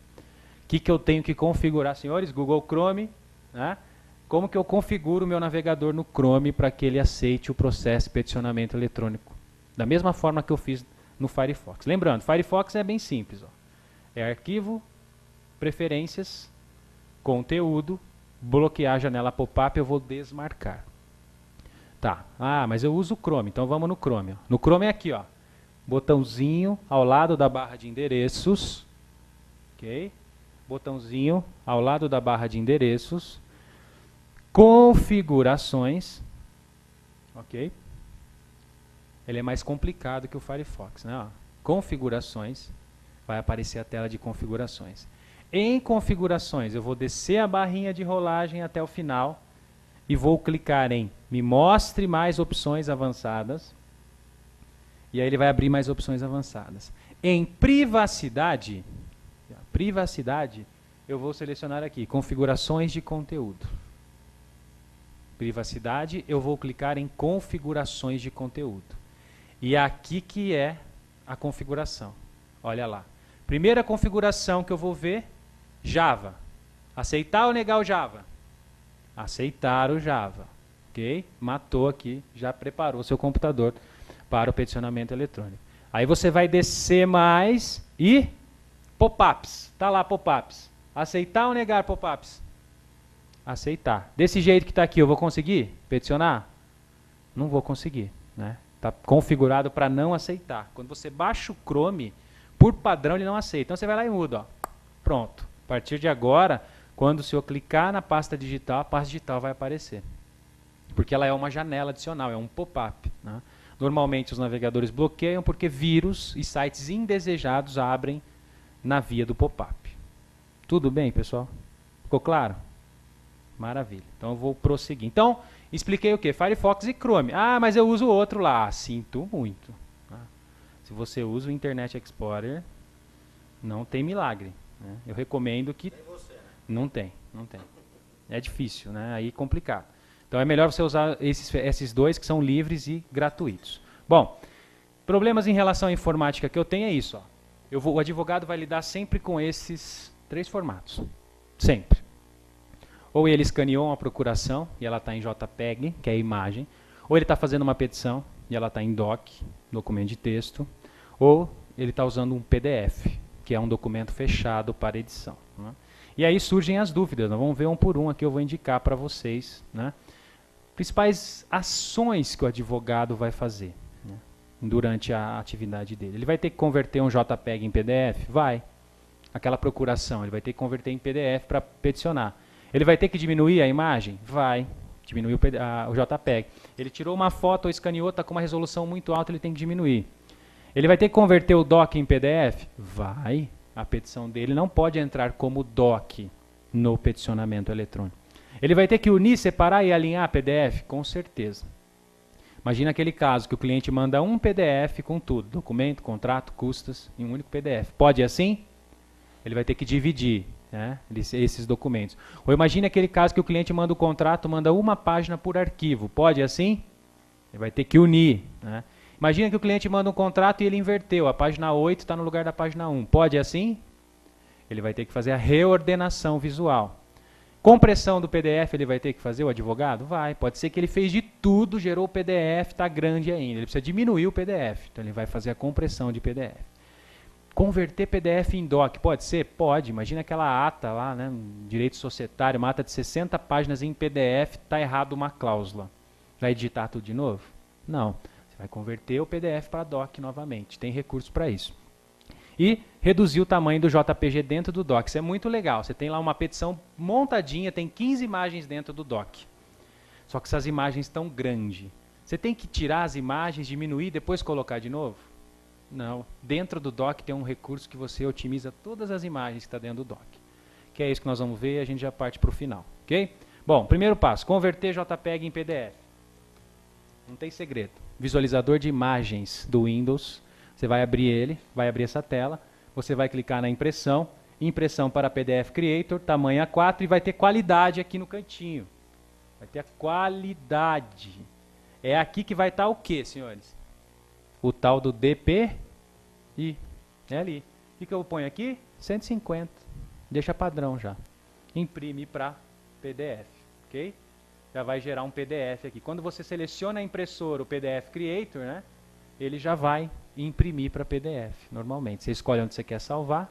O que eu tenho que configurar, senhores? Google Chrome. Né? Como que eu configuro o meu navegador no Chrome para que ele aceite o processo de peticionamento eletrônico? Da mesma forma que eu fiz no Firefox. Lembrando, Firefox é bem simples. Ó. É arquivo, preferências, conteúdo, bloquear a janela pop-up, eu vou desmarcar. Tá, mas eu uso o Chrome, então vamos no Chrome. Ó. No Chrome é aqui, ó, botãozinho ao lado da barra de endereços, ok? Botãozinho ao lado da barra de endereços, configurações, ok? Ele é mais complicado que o Firefox, né? Ó, configurações, vai aparecer a tela de configurações. Em configurações, eu vou descer a barrinha de rolagem até o final e vou clicar em me mostre mais opções avançadas. E aí ele vai abrir mais opções avançadas. Em privacidade, eu vou selecionar aqui configurações de conteúdo. Privacidade, eu vou clicar em configurações de conteúdo. E aqui que é a configuração. Olha lá. Primeira configuração que eu vou ver, Java. Aceitar ou negar o Java? Aceitar o Java. Ok? Matou aqui, já preparou seu computador para o peticionamento eletrônico. Aí você vai descer mais e pop-ups. Está lá pop-ups. Aceitar ou negar pop-ups? Aceitar. Desse jeito que está aqui, eu vou conseguir peticionar? Não vou conseguir. Né? Está configurado para não aceitar. Quando você baixa o Chrome, por padrão ele não aceita. Então você vai lá e muda. Ó. Pronto. A partir de agora, quando o senhor clicar na pasta digital, a pasta digital vai aparecer. Porque ela é uma janela adicional, é um pop-up. Né? Normalmente os navegadores bloqueiam porque vírus e sites indesejados abrem na via do pop-up. Tudo bem, pessoal? Ficou claro? Maravilha. Então eu vou prosseguir. Então, expliquei o quê? Firefox e Chrome. Mas eu uso o outro lá. Sinto muito. Se você usa o Internet Explorer, não tem milagre. Né? Eu recomendo que... Tem você, né? Não tem. É difícil, né? Aí é complicado. Então é melhor você usar esses dois que são livres e gratuitos. Bom, problemas em relação à informática que eu tenho é isso. Ó. O advogado vai lidar sempre com esses 3 formatos. Sempre. Ou ele escaneou uma procuração e ela está em JPEG, que é a imagem. Ou ele está fazendo uma petição e ela está em DOC, documento de texto. Ou ele está usando um PDF, que é um documento fechado para edição. Né? E aí surgem as dúvidas. Nós vamos ver um por um aqui, eu vou indicar para vocês. Né? Principais ações que o advogado vai fazer, né, durante a atividade dele. Ele vai ter que converter um JPEG em PDF? Vai. Aquela procuração, ele vai ter que converter em PDF para peticionar. Ele vai ter que diminuir a imagem? Vai. Diminuir o JPEG. Ele tirou uma foto ou escaneou, está com uma resolução muito alta, ele tem que diminuir. Ele vai ter que converter o DOC em PDF? Vai. A petição dele não pode entrar como DOC no peticionamento eletrônico. Ele vai ter que unir, separar e alinhar PDF? Com certeza. Imagina aquele caso que o cliente manda um PDF com tudo, documento, contrato, custas, em um único PDF. Pode assim? Ele vai ter que dividir, né, esses documentos. Ou imagine aquele caso que o cliente manda o contrato, manda uma página por arquivo. Pode assim? Ele vai ter que unir. Né? Imagina que o cliente manda um contrato e ele inverteu. A página 8 está no lugar da página 1. Pode assim? Ele vai ter que fazer a reordenação visual. Compressão do PDF ele vai ter que fazer, o advogado? Vai. Pode ser que ele fez de tudo, gerou o PDF, está grande ainda. Ele precisa diminuir o PDF. Então ele vai fazer a compressão de PDF. Converter PDF em DOC, pode ser? Pode. Imagina aquela ata lá, né, direito societário, uma ata de 60 páginas em PDF, está errado uma cláusula. Vai digitar tudo de novo? Não. Você vai converter o PDF para DOC novamente. Tem recurso para isso. e reduzir o tamanho do JPG dentro do doc. Isso é muito legal. Você tem lá uma petição montadinha, tem 15 imagens dentro do doc. Só que essas imagens estão grandes. Você tem que tirar as imagens, diminuir e depois colocar de novo? Não. Dentro do doc tem um recurso que você otimiza todas as imagens que estão dentro do doc. Que é isso que nós vamos ver e a gente já parte para o final. Ok? Bom, primeiro passo, converter JPEG em PDF. Não tem segredo. Visualizador de imagens do Windows. Você vai abrir ele, vai abrir essa tela. Você vai clicar na impressão. Impressão para PDF Creator, tamanho A4 e vai ter qualidade aqui no cantinho. Vai ter a qualidade. É aqui que vai estar o quê, senhores? O tal do DPI. É ali. O que eu ponho aqui? 150. Deixa padrão já. Imprime para PDF. Ok? Já vai gerar um PDF aqui. Quando você seleciona a impressora, o PDF Creator, né? Ele já vai imprimir para PDF, normalmente. Você escolhe onde você quer salvar,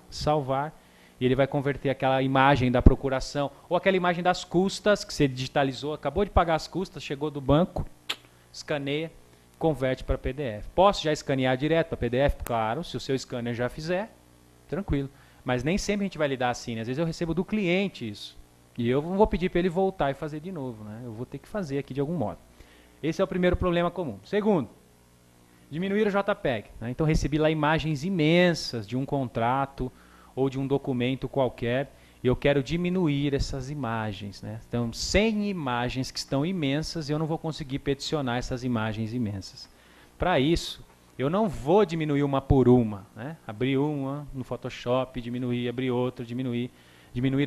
e ele vai converter aquela imagem da procuração, ou aquela imagem das custas, que você digitalizou, acabou de pagar as custas, chegou do banco, escaneia, converte para PDF. Posso já escanear direto para PDF? Claro, se o seu scanner já fizer, tranquilo. Mas nem sempre a gente vai lidar assim, né? Às vezes eu recebo do cliente isso, e eu não vou pedir para ele voltar e fazer de novo, né? Eu vou ter que fazer aqui de algum modo. Esse é o primeiro problema comum. Segundo, diminuir o JPEG. Né? Então, recebi lá imagens imensas de um contrato ou de um documento qualquer e eu quero diminuir essas imagens. Né? Então, 100 imagens que estão imensas e eu não vou conseguir peticionar essas imagens imensas. Para isso, eu não vou diminuir uma por uma. Né? Abrir uma no Photoshop, diminuir, abrir outra, diminuir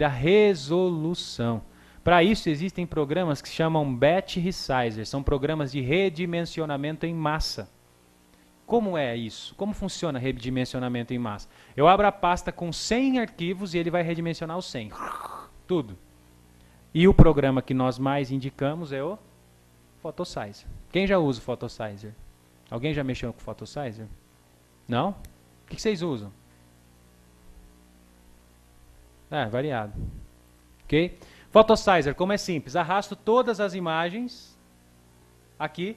a resolução. Para isso, existem programas que se chamam Batch Resizer. São programas de redimensionamento em massa. Como é isso? Como funciona redimensionamento em massa? Eu abro a pasta com 100 arquivos e ele vai redimensionar os 100. Tudo. E o programa que nós mais indicamos é o Photosizer. Quem já usa o Photosizer? Alguém já mexeu com o Photosizer? Não? O que vocês usam? Variado. Ok? Photosizer, como é simples? Arrasto todas as imagens aqui.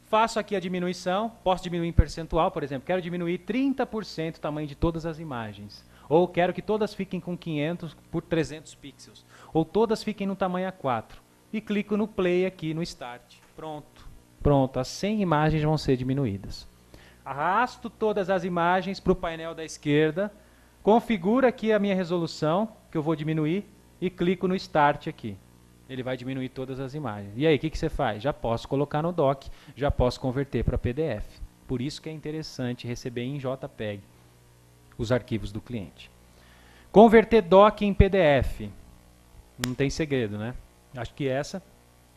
Faço aqui a diminuição, posso diminuir em percentual, por exemplo, quero diminuir 30% o tamanho de todas as imagens. Ou quero que todas fiquem com 500 por 300 pixels. Ou todas fiquem no tamanho A4. E clico no play aqui, no start. Pronto. Pronto, as 100 imagens vão ser diminuídas. Arrasto todas as imagens para o painel da esquerda, configuro aqui a minha resolução, que eu vou diminuir, e clico no start aqui. Ele vai diminuir todas as imagens. E aí, o que você faz? Já posso colocar no doc, já posso converter para PDF. Por isso que é interessante receber em JPEG os arquivos do cliente. Converter doc em PDF. Não tem segredo, né? Acho que essa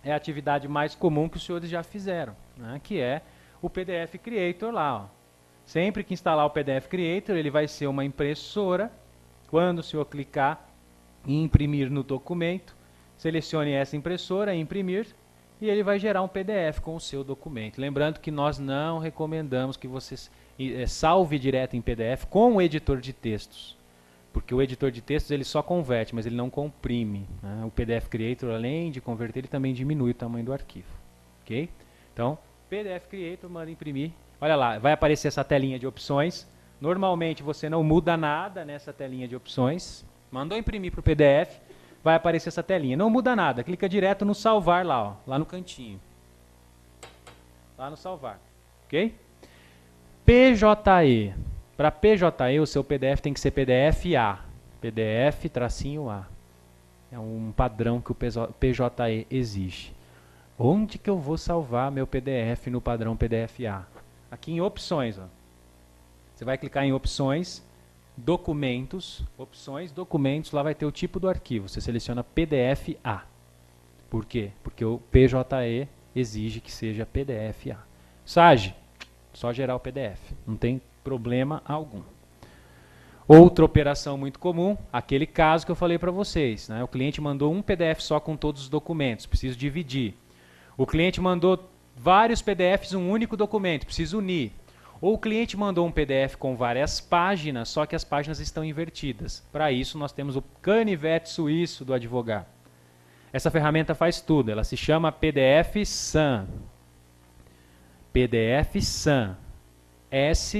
é a atividade mais comum que os senhores já fizeram, né? Que é o PDF Creator lá. Ó. Sempre que instalar o PDF Creator, ele vai ser uma impressora. Quando o senhor clicar em imprimir no documento, selecione essa impressora, imprimir, e ele vai gerar um PDF com o seu documento. Lembrando que nós não recomendamos que você salve direto em PDF com o editor de textos. Porque o editor de textos ele só converte, mas ele não comprime. Né? O PDF Creator, além de converter, ele também diminui o tamanho do arquivo. Ok? Então, PDF Creator, manda imprimir. Olha lá, vai aparecer essa telinha de opções. Normalmente você não muda nada nessa telinha de opções. Mandou imprimir para o PDF. Vai aparecer essa telinha. Não muda nada. Clica direto no salvar lá, ó, lá no cantinho. Lá no salvar. Ok? PJE. Para PJE, o seu PDF tem que ser PDF-A. PDF-A. É um padrão que o PJE exige. Onde que eu vou salvar meu PDF no padrão PDF-A? Aqui em opções. Ó. Você vai clicar em opções. Documentos, opções, documentos, lá vai ter o tipo do arquivo. Você seleciona PDF-A. Por quê? Porque o PJE exige que seja PDF-A. SAGE, só gerar o PDF. Não tem problema algum. Outra operação muito comum, aquele caso que eu falei para vocês. Né? O cliente mandou um PDF só com todos os documentos, preciso dividir. O cliente mandou vários PDFs, um único documento, preciso unir. Ou o cliente mandou um PDF com várias páginas, só que as páginas estão invertidas. Para isso, nós temos o canivete suíço do advogado. Essa ferramenta faz tudo. Ela se chama PDF-SAM. PDF-SAM. S-A-M.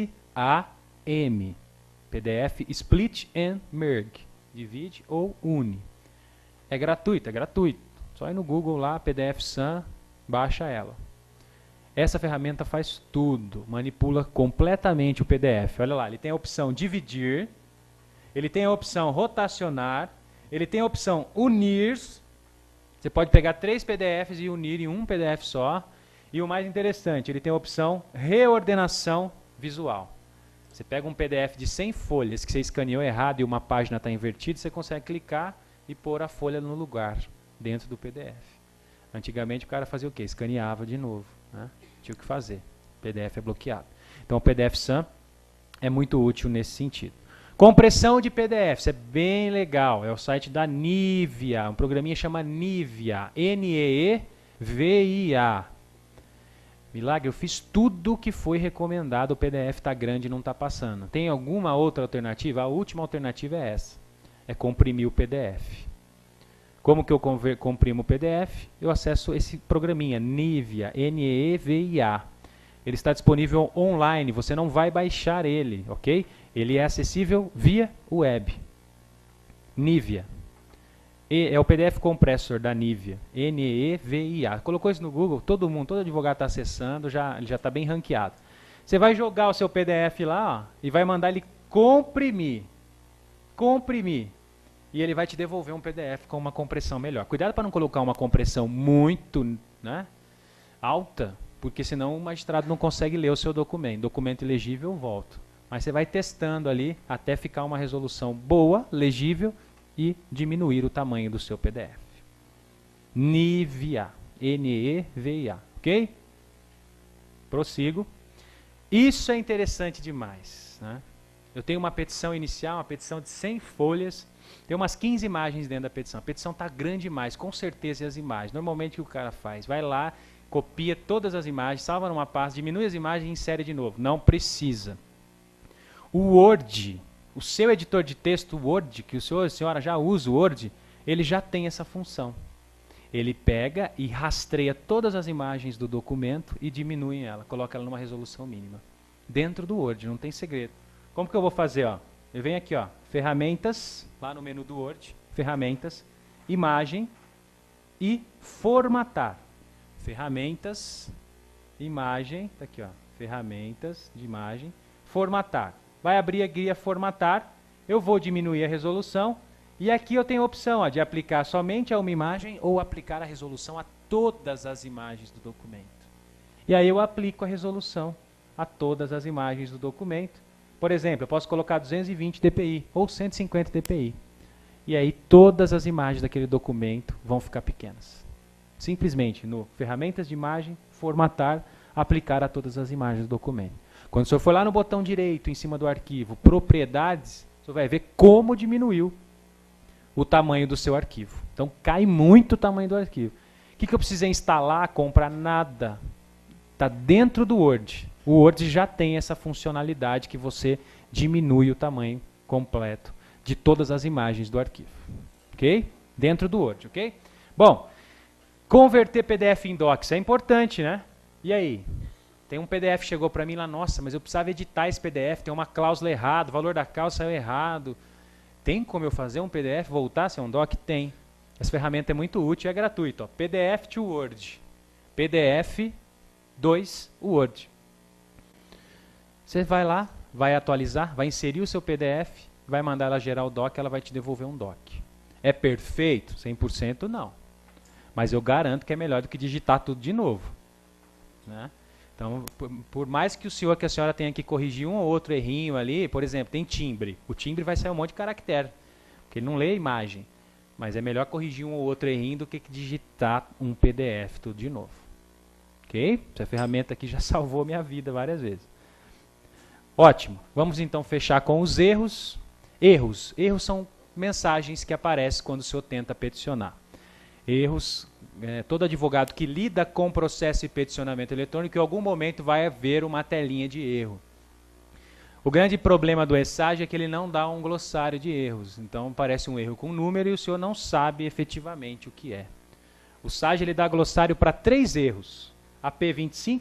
PDF Split and Merge, divide ou une. É gratuito, é gratuito. Só ir no Google lá, PDF Sun, baixa ela. Essa ferramenta faz tudo, manipula completamente o PDF. Olha lá, ele tem a opção dividir, ele tem a opção rotacionar, ele tem a opção unir. Você pode pegar 3 PDFs e unir em um PDF só. E o mais interessante, ele tem a opção reordenação visual. Você pega um PDF de 100 folhas que você escaneou errado e uma página está invertida, você consegue clicar e pôr a folha no lugar, dentro do PDF. Antigamente o cara fazia o quê? Escaneava de novo, né? Tinha o que fazer. O PDF é bloqueado. Então o PDF Sun é muito útil nesse sentido. Compressão de PDFs é bem legal. É o site da Nivea. Um programinha chama Nivea. N-E-E-V-I-A. Milagre, eu fiz tudo que foi recomendado. O PDF está grande e não está passando. Tem alguma outra alternativa? A última alternativa é essa. É comprimir o PDF. Como que eu comprimo o PDF? Eu acesso esse programinha, Nivea, N-E-E-V-I-A. Ele está disponível online, você não vai baixar ele, ok? Ele é acessível via web. Nivea. É o PDF Compressor da Nivea, N-E-E-V-I-A. Colocou isso no Google, todo mundo, todo advogado está acessando, ele já está bem ranqueado. Você vai jogar o seu PDF lá, ó, e vai mandar ele comprimir. Comprimir. E ele vai te devolver um PDF com uma compressão melhor. Cuidado para não colocar uma compressão muito, né, alta, porque senão o magistrado não consegue ler o seu documento. Documento ilegível, eu volto. Mas você vai testando ali até ficar uma resolução boa, legível e diminuir o tamanho do seu PDF. Nivea, N-E-V-I-A, ok? Prossigo. Isso é interessante demais, né? Eu tenho uma petição inicial, uma petição de 100 folhas, tem umas 15 imagens dentro da petição. A petição está grande demais, com certeza, e as imagens. Normalmente o que o cara faz? Vai lá, copia todas as imagens, salva numa pasta, diminui as imagens e insere de novo. Não precisa. O Word, o seu editor de texto Word, que o senhor e a senhora já usa o Word, ele já tem essa função. Ele pega e rastreia todas as imagens do documento e diminui ela, coloca ela numa resolução mínima. Dentro do Word, não tem segredo. Como que eu vou fazer? Ó? Eu venho aqui, ó, ferramentas, lá no menu do Word, ferramentas, imagem e formatar. Ferramentas, imagem, tá aqui, ó, ferramentas de imagem, formatar. Vai abrir a guia formatar, eu vou diminuir a resolução e aqui eu tenho a opção, ó, de aplicar somente a uma imagem ou aplicar a resolução a todas as imagens do documento. E aí eu aplico a resolução a todas as imagens do documento. Por exemplo, eu posso colocar 220 dpi ou 150 dpi. E aí todas as imagens daquele documento vão ficar pequenas. Simplesmente no ferramentas de imagem, formatar, aplicar a todas as imagens do documento. Quando o senhor for lá no botão direito, em cima do arquivo, propriedades, o senhor vai ver como diminuiu o tamanho do seu arquivo. Então cai muito o tamanho do arquivo. O que eu precisei instalar, comprar? Nada. Está dentro do Word. O Word já tem essa funcionalidade que você diminui o tamanho completo de todas as imagens do arquivo. Ok? Dentro do Word, ok? Bom, converter PDF em docs é importante, né? E aí? Tem um PDF que chegou para mim lá, nossa, mas eu precisava editar esse PDF, tem uma cláusula errada, o valor da cláusula saiu errado. Tem como eu fazer um PDF voltar a ser um doc? Tem. Essa ferramenta é muito útil e é gratuita. Ó. PDF to Word. PDF 2 Word. Você vai lá, vai atualizar, vai inserir o seu PDF, vai mandar ela gerar o doc, ela vai te devolver um doc. É perfeito? 100% não. Mas eu garanto que é melhor do que digitar tudo de novo. Né? Então, por mais que o senhor, que a senhora tenha que corrigir um ou outro errinho ali, por exemplo, tem timbre. O timbre vai sair um monte de caractere, porque ele não lê a imagem. Mas é melhor corrigir um ou outro errinho do que digitar um PDF tudo de novo. Ok? Essa ferramenta aqui já salvou minha vida várias vezes. Ótimo. Vamos então fechar com os erros. Erros. Erros são mensagens que aparecem quando o senhor tenta peticionar. Erros, todo advogado que lida com processo de peticionamento eletrônico, em algum momento vai haver uma telinha de erro. O grande problema do ESAGE é que ele não dá um glossário de erros. Então aparece um erro com número e o senhor não sabe efetivamente o que é. O SAGE ele dá glossário para 3 erros. AP25,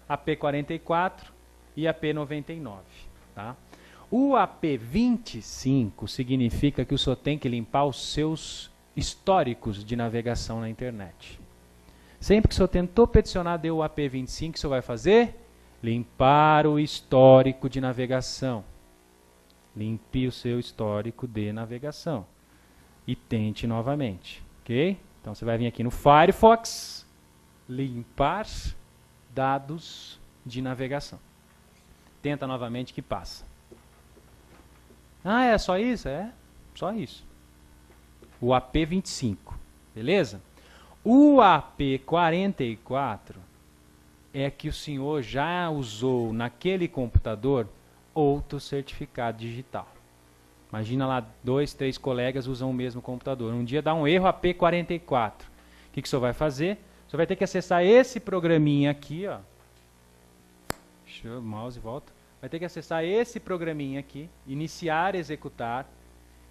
AP44 e AP99. Tá? O AP25 significa que o senhor tem que limpar os seus históricos de navegação na internet. Sempre que o senhor tentou peticionar, deu o AP25, o senhor vai fazer? Limpar o histórico de navegação. Limpe o seu histórico de navegação. E tente novamente. Ok? Então você vai vir aqui no Firefox, limpar dados de navegação. Tenta novamente que passa. Ah, é só isso? É, só isso. O AP25, beleza? O AP44 é que o senhor já usou naquele computador outro certificado digital. Imagina lá, 2, 3 colegas usam o mesmo computador. Um dia dá um erro AP44. O que o senhor vai fazer? O senhor vai ter que acessar esse programinha aqui, ó. Deixa o mouse volta. Vai ter que acessar esse programinha aqui, iniciar, executar,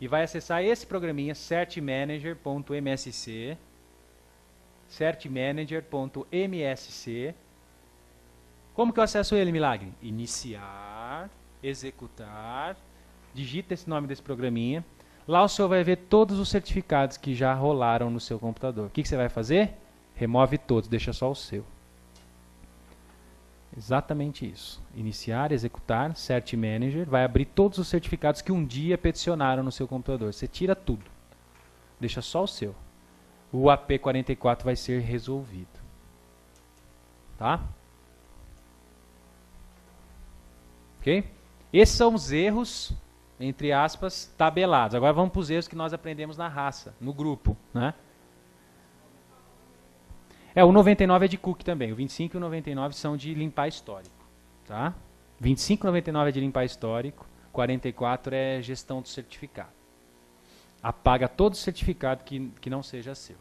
e vai acessar esse programinha, certmanager.msc, certmanager.msc. Como que eu acesso ele, Milagre? Iniciar, executar, digita esse nome desse programinha. Lá o senhor vai ver todos os certificados que já rolaram no seu computador. O que você vai fazer? Remove todos, deixa só o seu. Exatamente isso. Iniciar, executar, Cert Manager, vai abrir todos os certificados que um dia peticionaram no seu computador. Você tira tudo. Deixa só o seu. O AP44 vai ser resolvido. Tá? Ok? Esses são os erros, entre aspas, tabelados. Agora vamos para os erros que nós aprendemos na raça, no grupo, né? O 99 é de cookie também. O 25 e o 99 são de limpar histórico. Tá? 25 e 99 é de limpar histórico. 44 é gestão do certificado. Apaga todo certificado que não seja seu.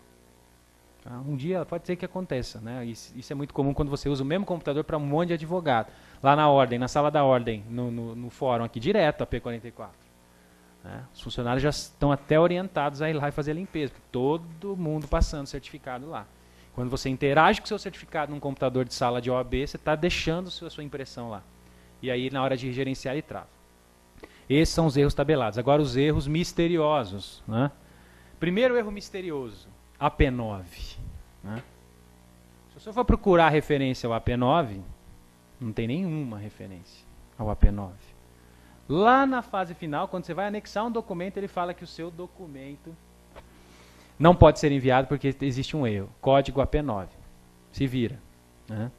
Tá? Um dia pode ser que aconteça. Né? Isso é muito comum quando você usa o mesmo computador para um monte de advogado. Lá na ordem, na sala da ordem, no fórum aqui, direto a P44. Né? Os funcionários já estão até orientados a ir lá e fazer a limpeza. Porque todo mundo passando certificado lá. Quando você interage com o seu certificado num computador de sala de OAB, você está deixando a sua impressão lá. E aí, na hora de gerenciar, ele trava. Esses são os erros tabelados. Agora, os erros misteriosos. Né? Primeiro erro misterioso, AP9. Né? Se você for procurar a referência ao AP9, não tem nenhuma referência ao AP9. Lá na fase final, quando você vai anexar um documento, ele fala que o seu documento não pode ser enviado porque existe um erro. Código AP9. Se vira. Né?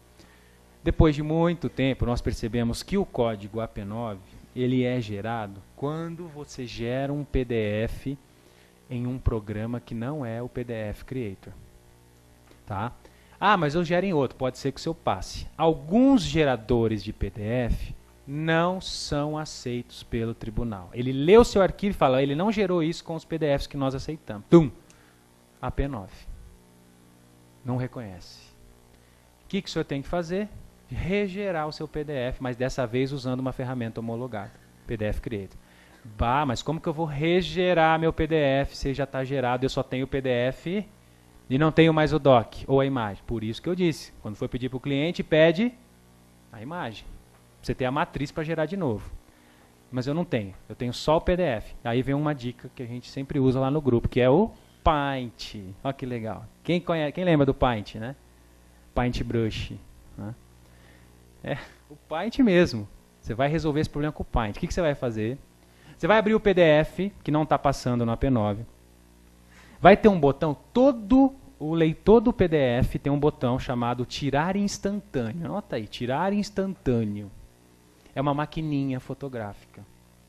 Depois de muito tempo, nós percebemos que o código AP9 ele é gerado quando você gera um PDF em um programa que não é o PDF Creator. Tá? Ah, mas eu gero em outro. Pode ser que o seu passe. Alguns geradores de PDF não são aceitos pelo tribunal. Ele lê o seu arquivo e fala, ele não gerou isso com os PDFs que nós aceitamos. Tum! AP9. Não reconhece. O que o senhor tem que fazer? Regerar o seu PDF, mas dessa vez usando uma ferramenta homologada. PDF Creator. Bah, mas como que eu vou regerar meu PDF se já está gerado, eu só tenho o PDF e não tenho mais o doc ou a imagem? Por isso que eu disse, quando for pedir para o cliente, pede a imagem. Você tem a matriz para gerar de novo. Mas eu não tenho, eu tenho só o PDF. Aí vem uma dica que a gente sempre usa lá no grupo, que é o Paint. Olha que legal. Quem lembra do Paint, né? Paintbrush. Né? É, o Paint mesmo. Você vai resolver esse problema com o Paint. O que você vai fazer? Você vai abrir o PDF, que não está passando no AP9. Vai ter um botão, todo o leitor do PDF tem um botão chamado tirar instantâneo. Anota aí, tirar instantâneo. É uma maquininha fotográfica.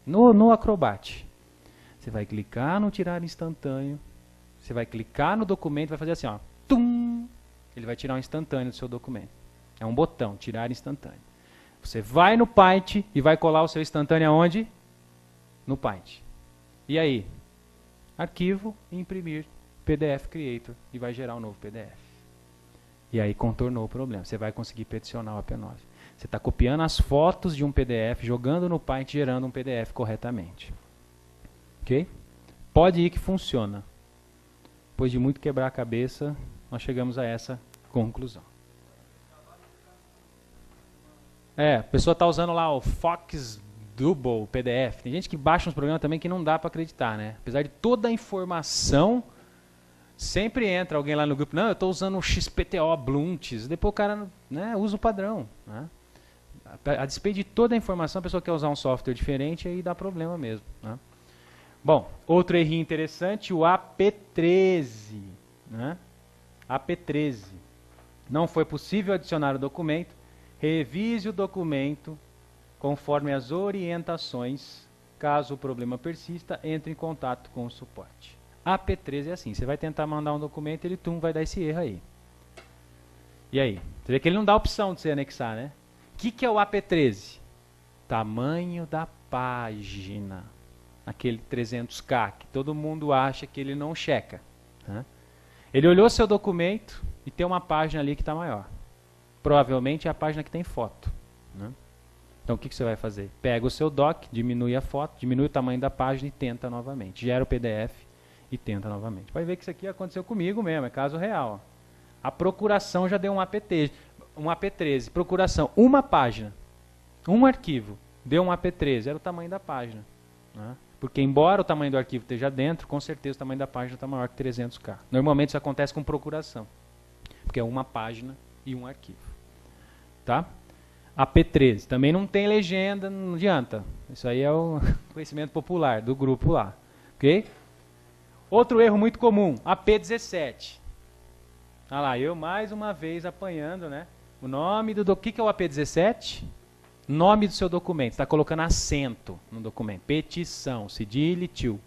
No Acrobat. Você vai clicar no tirar instantâneo. Você vai clicar no documento e vai fazer assim, ó. Tum! Ele vai tirar um instantâneo do seu documento. É um botão, tirar instantâneo. Você vai no Paint e vai colar o seu instantâneo aonde? No Paint. E aí? Arquivo, imprimir, PDF Creator e vai gerar um novo PDF. E aí contornou o problema. Você vai conseguir peticionar o AP9. Você está copiando as fotos de um PDF, jogando no Paint, gerando um PDF corretamente. Ok? Pode ir que funciona. Depois de muito quebrar a cabeça, nós chegamos a essa conclusão. A pessoa está usando lá o Foxborough Double PDF. Tem gente que baixa uns programas também que não dá para acreditar, né? Apesar de toda a informação, sempre entra alguém lá no grupo, não, eu estou usando o XPTO Blunts, depois o cara, né, usa o padrão, né? A despeito de toda a informação, a pessoa quer usar um software diferente, aí dá problema mesmo, né? Bom, outro errinho interessante, o AP13, né? AP13. Não foi possível adicionar o documento, revise o documento conforme as orientações. Caso o problema persista, entre em contato com o suporte. AP13 é assim, você vai tentar mandar um documento, ele vai dar esse erro aí. E aí? Você vê que ele não dá a opção de você anexar, né? O que é o AP13? Tamanho da página. Aquele 300K, que todo mundo acha que ele não checa, né? Ele olhou seu documento e tem uma página ali que está maior. Provavelmente é a página que tem foto, né? Então o que você vai fazer? Pega o seu doc, diminui a foto, diminui o tamanho da página e tenta novamente. Gera o PDF e tenta novamente. Vai ver que isso aqui aconteceu comigo mesmo, é caso real. Ó. A procuração já deu um AP13. Procuração, uma página, um arquivo, deu um AP13, era o tamanho da página, né? Porque embora o tamanho do arquivo esteja dentro, com certeza o tamanho da página está maior que 300K. Normalmente isso acontece com procuração, porque é uma página e um arquivo. Tá? AP13. Também não tem legenda, não adianta. Isso aí é o conhecimento popular do grupo lá. Ok? Outro erro muito comum, AP17. Olha lá, eu mais uma vez apanhando, né? O nome do... O que é o AP17? Nome do seu documento. Está colocando acento no documento. Petição, cedilha e tio.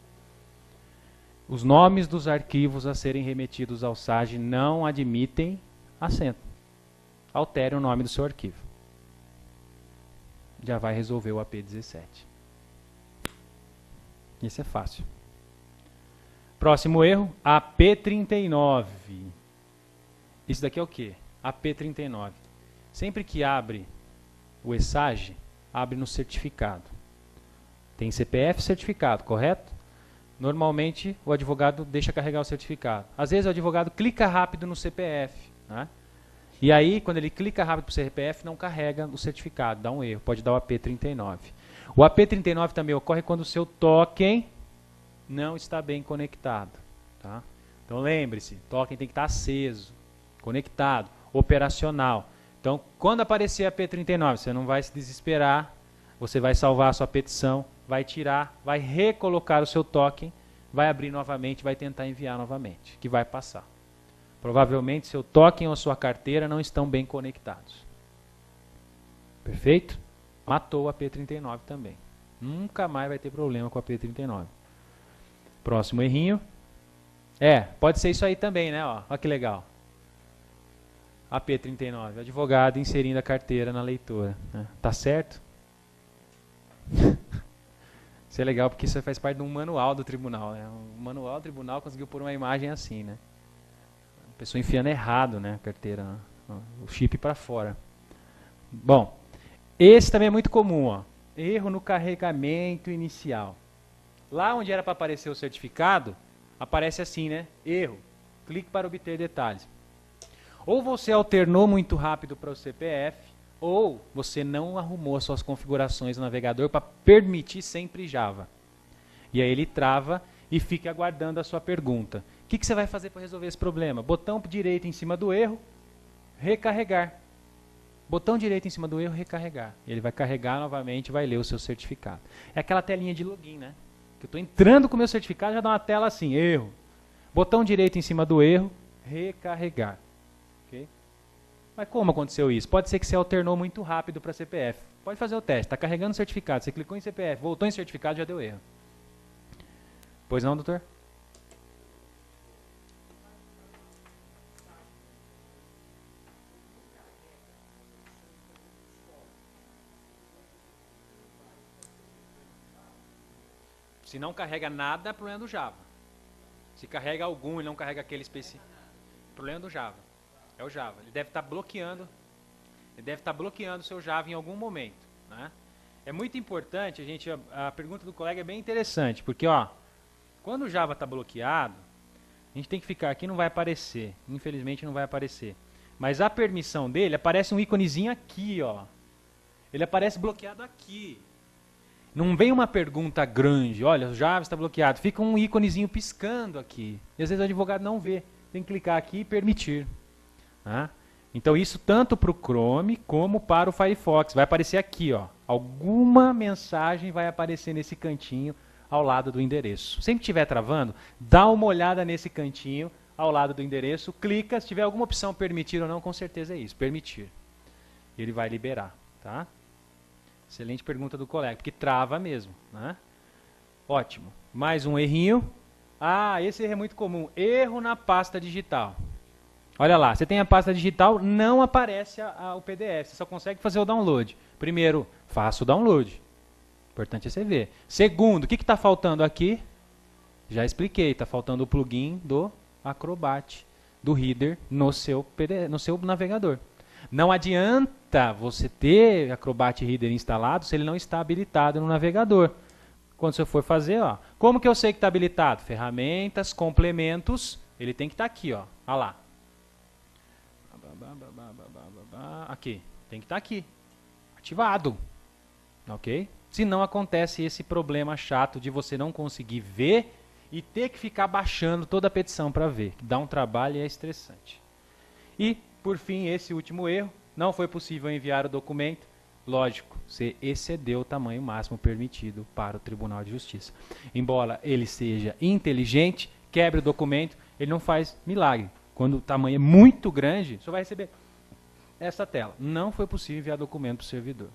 Os nomes dos arquivos a serem remetidos ao SAGE não admitem acento. Altere o nome do seu arquivo. Já vai resolver o AP17. Esse é fácil. Próximo erro, AP39. Isso daqui é o quê? AP39. Sempre que abre o ESAGE, abre no certificado. Tem CPF certificado, correto? Normalmente o advogado deixa carregar o certificado. Às vezes o advogado clica rápido no CPF, né? E aí, quando ele clica rápido para o CPF, não carrega o certificado, dá um erro, pode dar o AP39. O AP39 também ocorre quando o seu token não está bem conectado. Tá? Então lembre-se, token tem que estar aceso, conectado, operacional. Então, quando aparecer a AP39, você não vai se desesperar, você vai salvar a sua petição, vai tirar, vai recolocar o seu token, vai abrir novamente, vai tentar enviar novamente, que vai passar. Provavelmente seu token ou sua carteira não estão bem conectados. Perfeito? Matou a AP39 também. Nunca mais vai ter problema com a AP39. Próximo errinho. Pode ser isso aí também, né? Olha que legal. AP39, advogado inserindo a carteira na leitura. Né? Tá certo? Isso é legal porque isso faz parte de um manual do tribunal. Né? O manual do tribunal conseguiu pôr uma imagem assim, né? A pessoa enfiando errado, né, a carteira, né? O chip para fora. Bom, esse também é muito comum, ó. Erro no carregamento inicial. Lá onde era para aparecer o certificado, aparece assim, né? Erro. Clique para obter detalhes. Ou você alternou muito rápido para o CPF, ou você não arrumou as suas configurações no navegador para permitir sempre Java. E aí ele trava e fica aguardando a sua pergunta. O que você vai fazer para resolver esse problema? Botão direito em cima do erro, recarregar. Botão direito em cima do erro, recarregar. Ele vai carregar novamente e vai ler o seu certificado. É aquela telinha de login, né? Que eu estou entrando com o meu certificado, já dá uma tela assim, erro. Botão direito em cima do erro, recarregar. Okay? Mas como aconteceu isso? Pode ser que você alternou muito rápido para CPF. Pode fazer o teste. Está carregando o certificado, você clicou em CPF, voltou em certificado, já deu erro. Pois não, doutor? Se não carrega nada, é problema do Java. Se carrega algum e não carrega aquele específico, problema do Java. É o Java. Ele deve estar bloqueando. Ele deve estar bloqueando o seu Java em algum momento. Né? É muito importante, a pergunta do colega é bem interessante, porque quando o Java está bloqueado, a gente tem que ficar aqui, não vai aparecer. Infelizmente não vai aparecer. Mas a permissão dele, aparece um íconezinho aqui. Ele aparece bloqueado aqui. Não vem uma pergunta grande, olha, o Java está bloqueado, fica um íconezinho piscando aqui. E às vezes o advogado não vê, tem que clicar aqui e permitir. Tá? Então isso tanto para o Chrome como para o Firefox. Vai aparecer aqui, ó. Alguma mensagem vai aparecer nesse cantinho ao lado do endereço. Sempre que estiver travando, dá uma olhada nesse cantinho ao lado do endereço, clica, se tiver alguma opção permitir ou não, com certeza é isso, permitir. Ele vai liberar, tá? Excelente pergunta do colega, porque trava mesmo, né? Ótimo. Mais um errinho. Ah, esse erro é muito comum. Erro na pasta digital. Olha lá, você tem a pasta digital, não aparece o PDF, você só consegue fazer o download. Primeiro, faça o download. Importante é você ver. Segundo, o que está faltando aqui? Já expliquei, está faltando o plugin do Acrobat, do Reader, no seu navegador. Não adianta você ter Acrobat Reader instalado se ele não está habilitado no navegador. Quando você for fazer, ó, como que eu sei que está habilitado? Ferramentas, complementos, ele tem que estar aqui, ó. Olha lá. Aqui, tem que estar aqui, ativado, ok? Se não acontece esse problema chato de você não conseguir ver e ter que ficar baixando toda a petição para ver, que dá um trabalho e é estressante. E, por fim, esse último erro, não foi possível enviar o documento, lógico, você excedeu o tamanho máximo permitido para o Tribunal de Justiça. Embora ele seja inteligente, quebre o documento, ele não faz milagre. Quando o tamanho é muito grande, você vai receber essa tela. Não foi possível enviar documento para o servidor.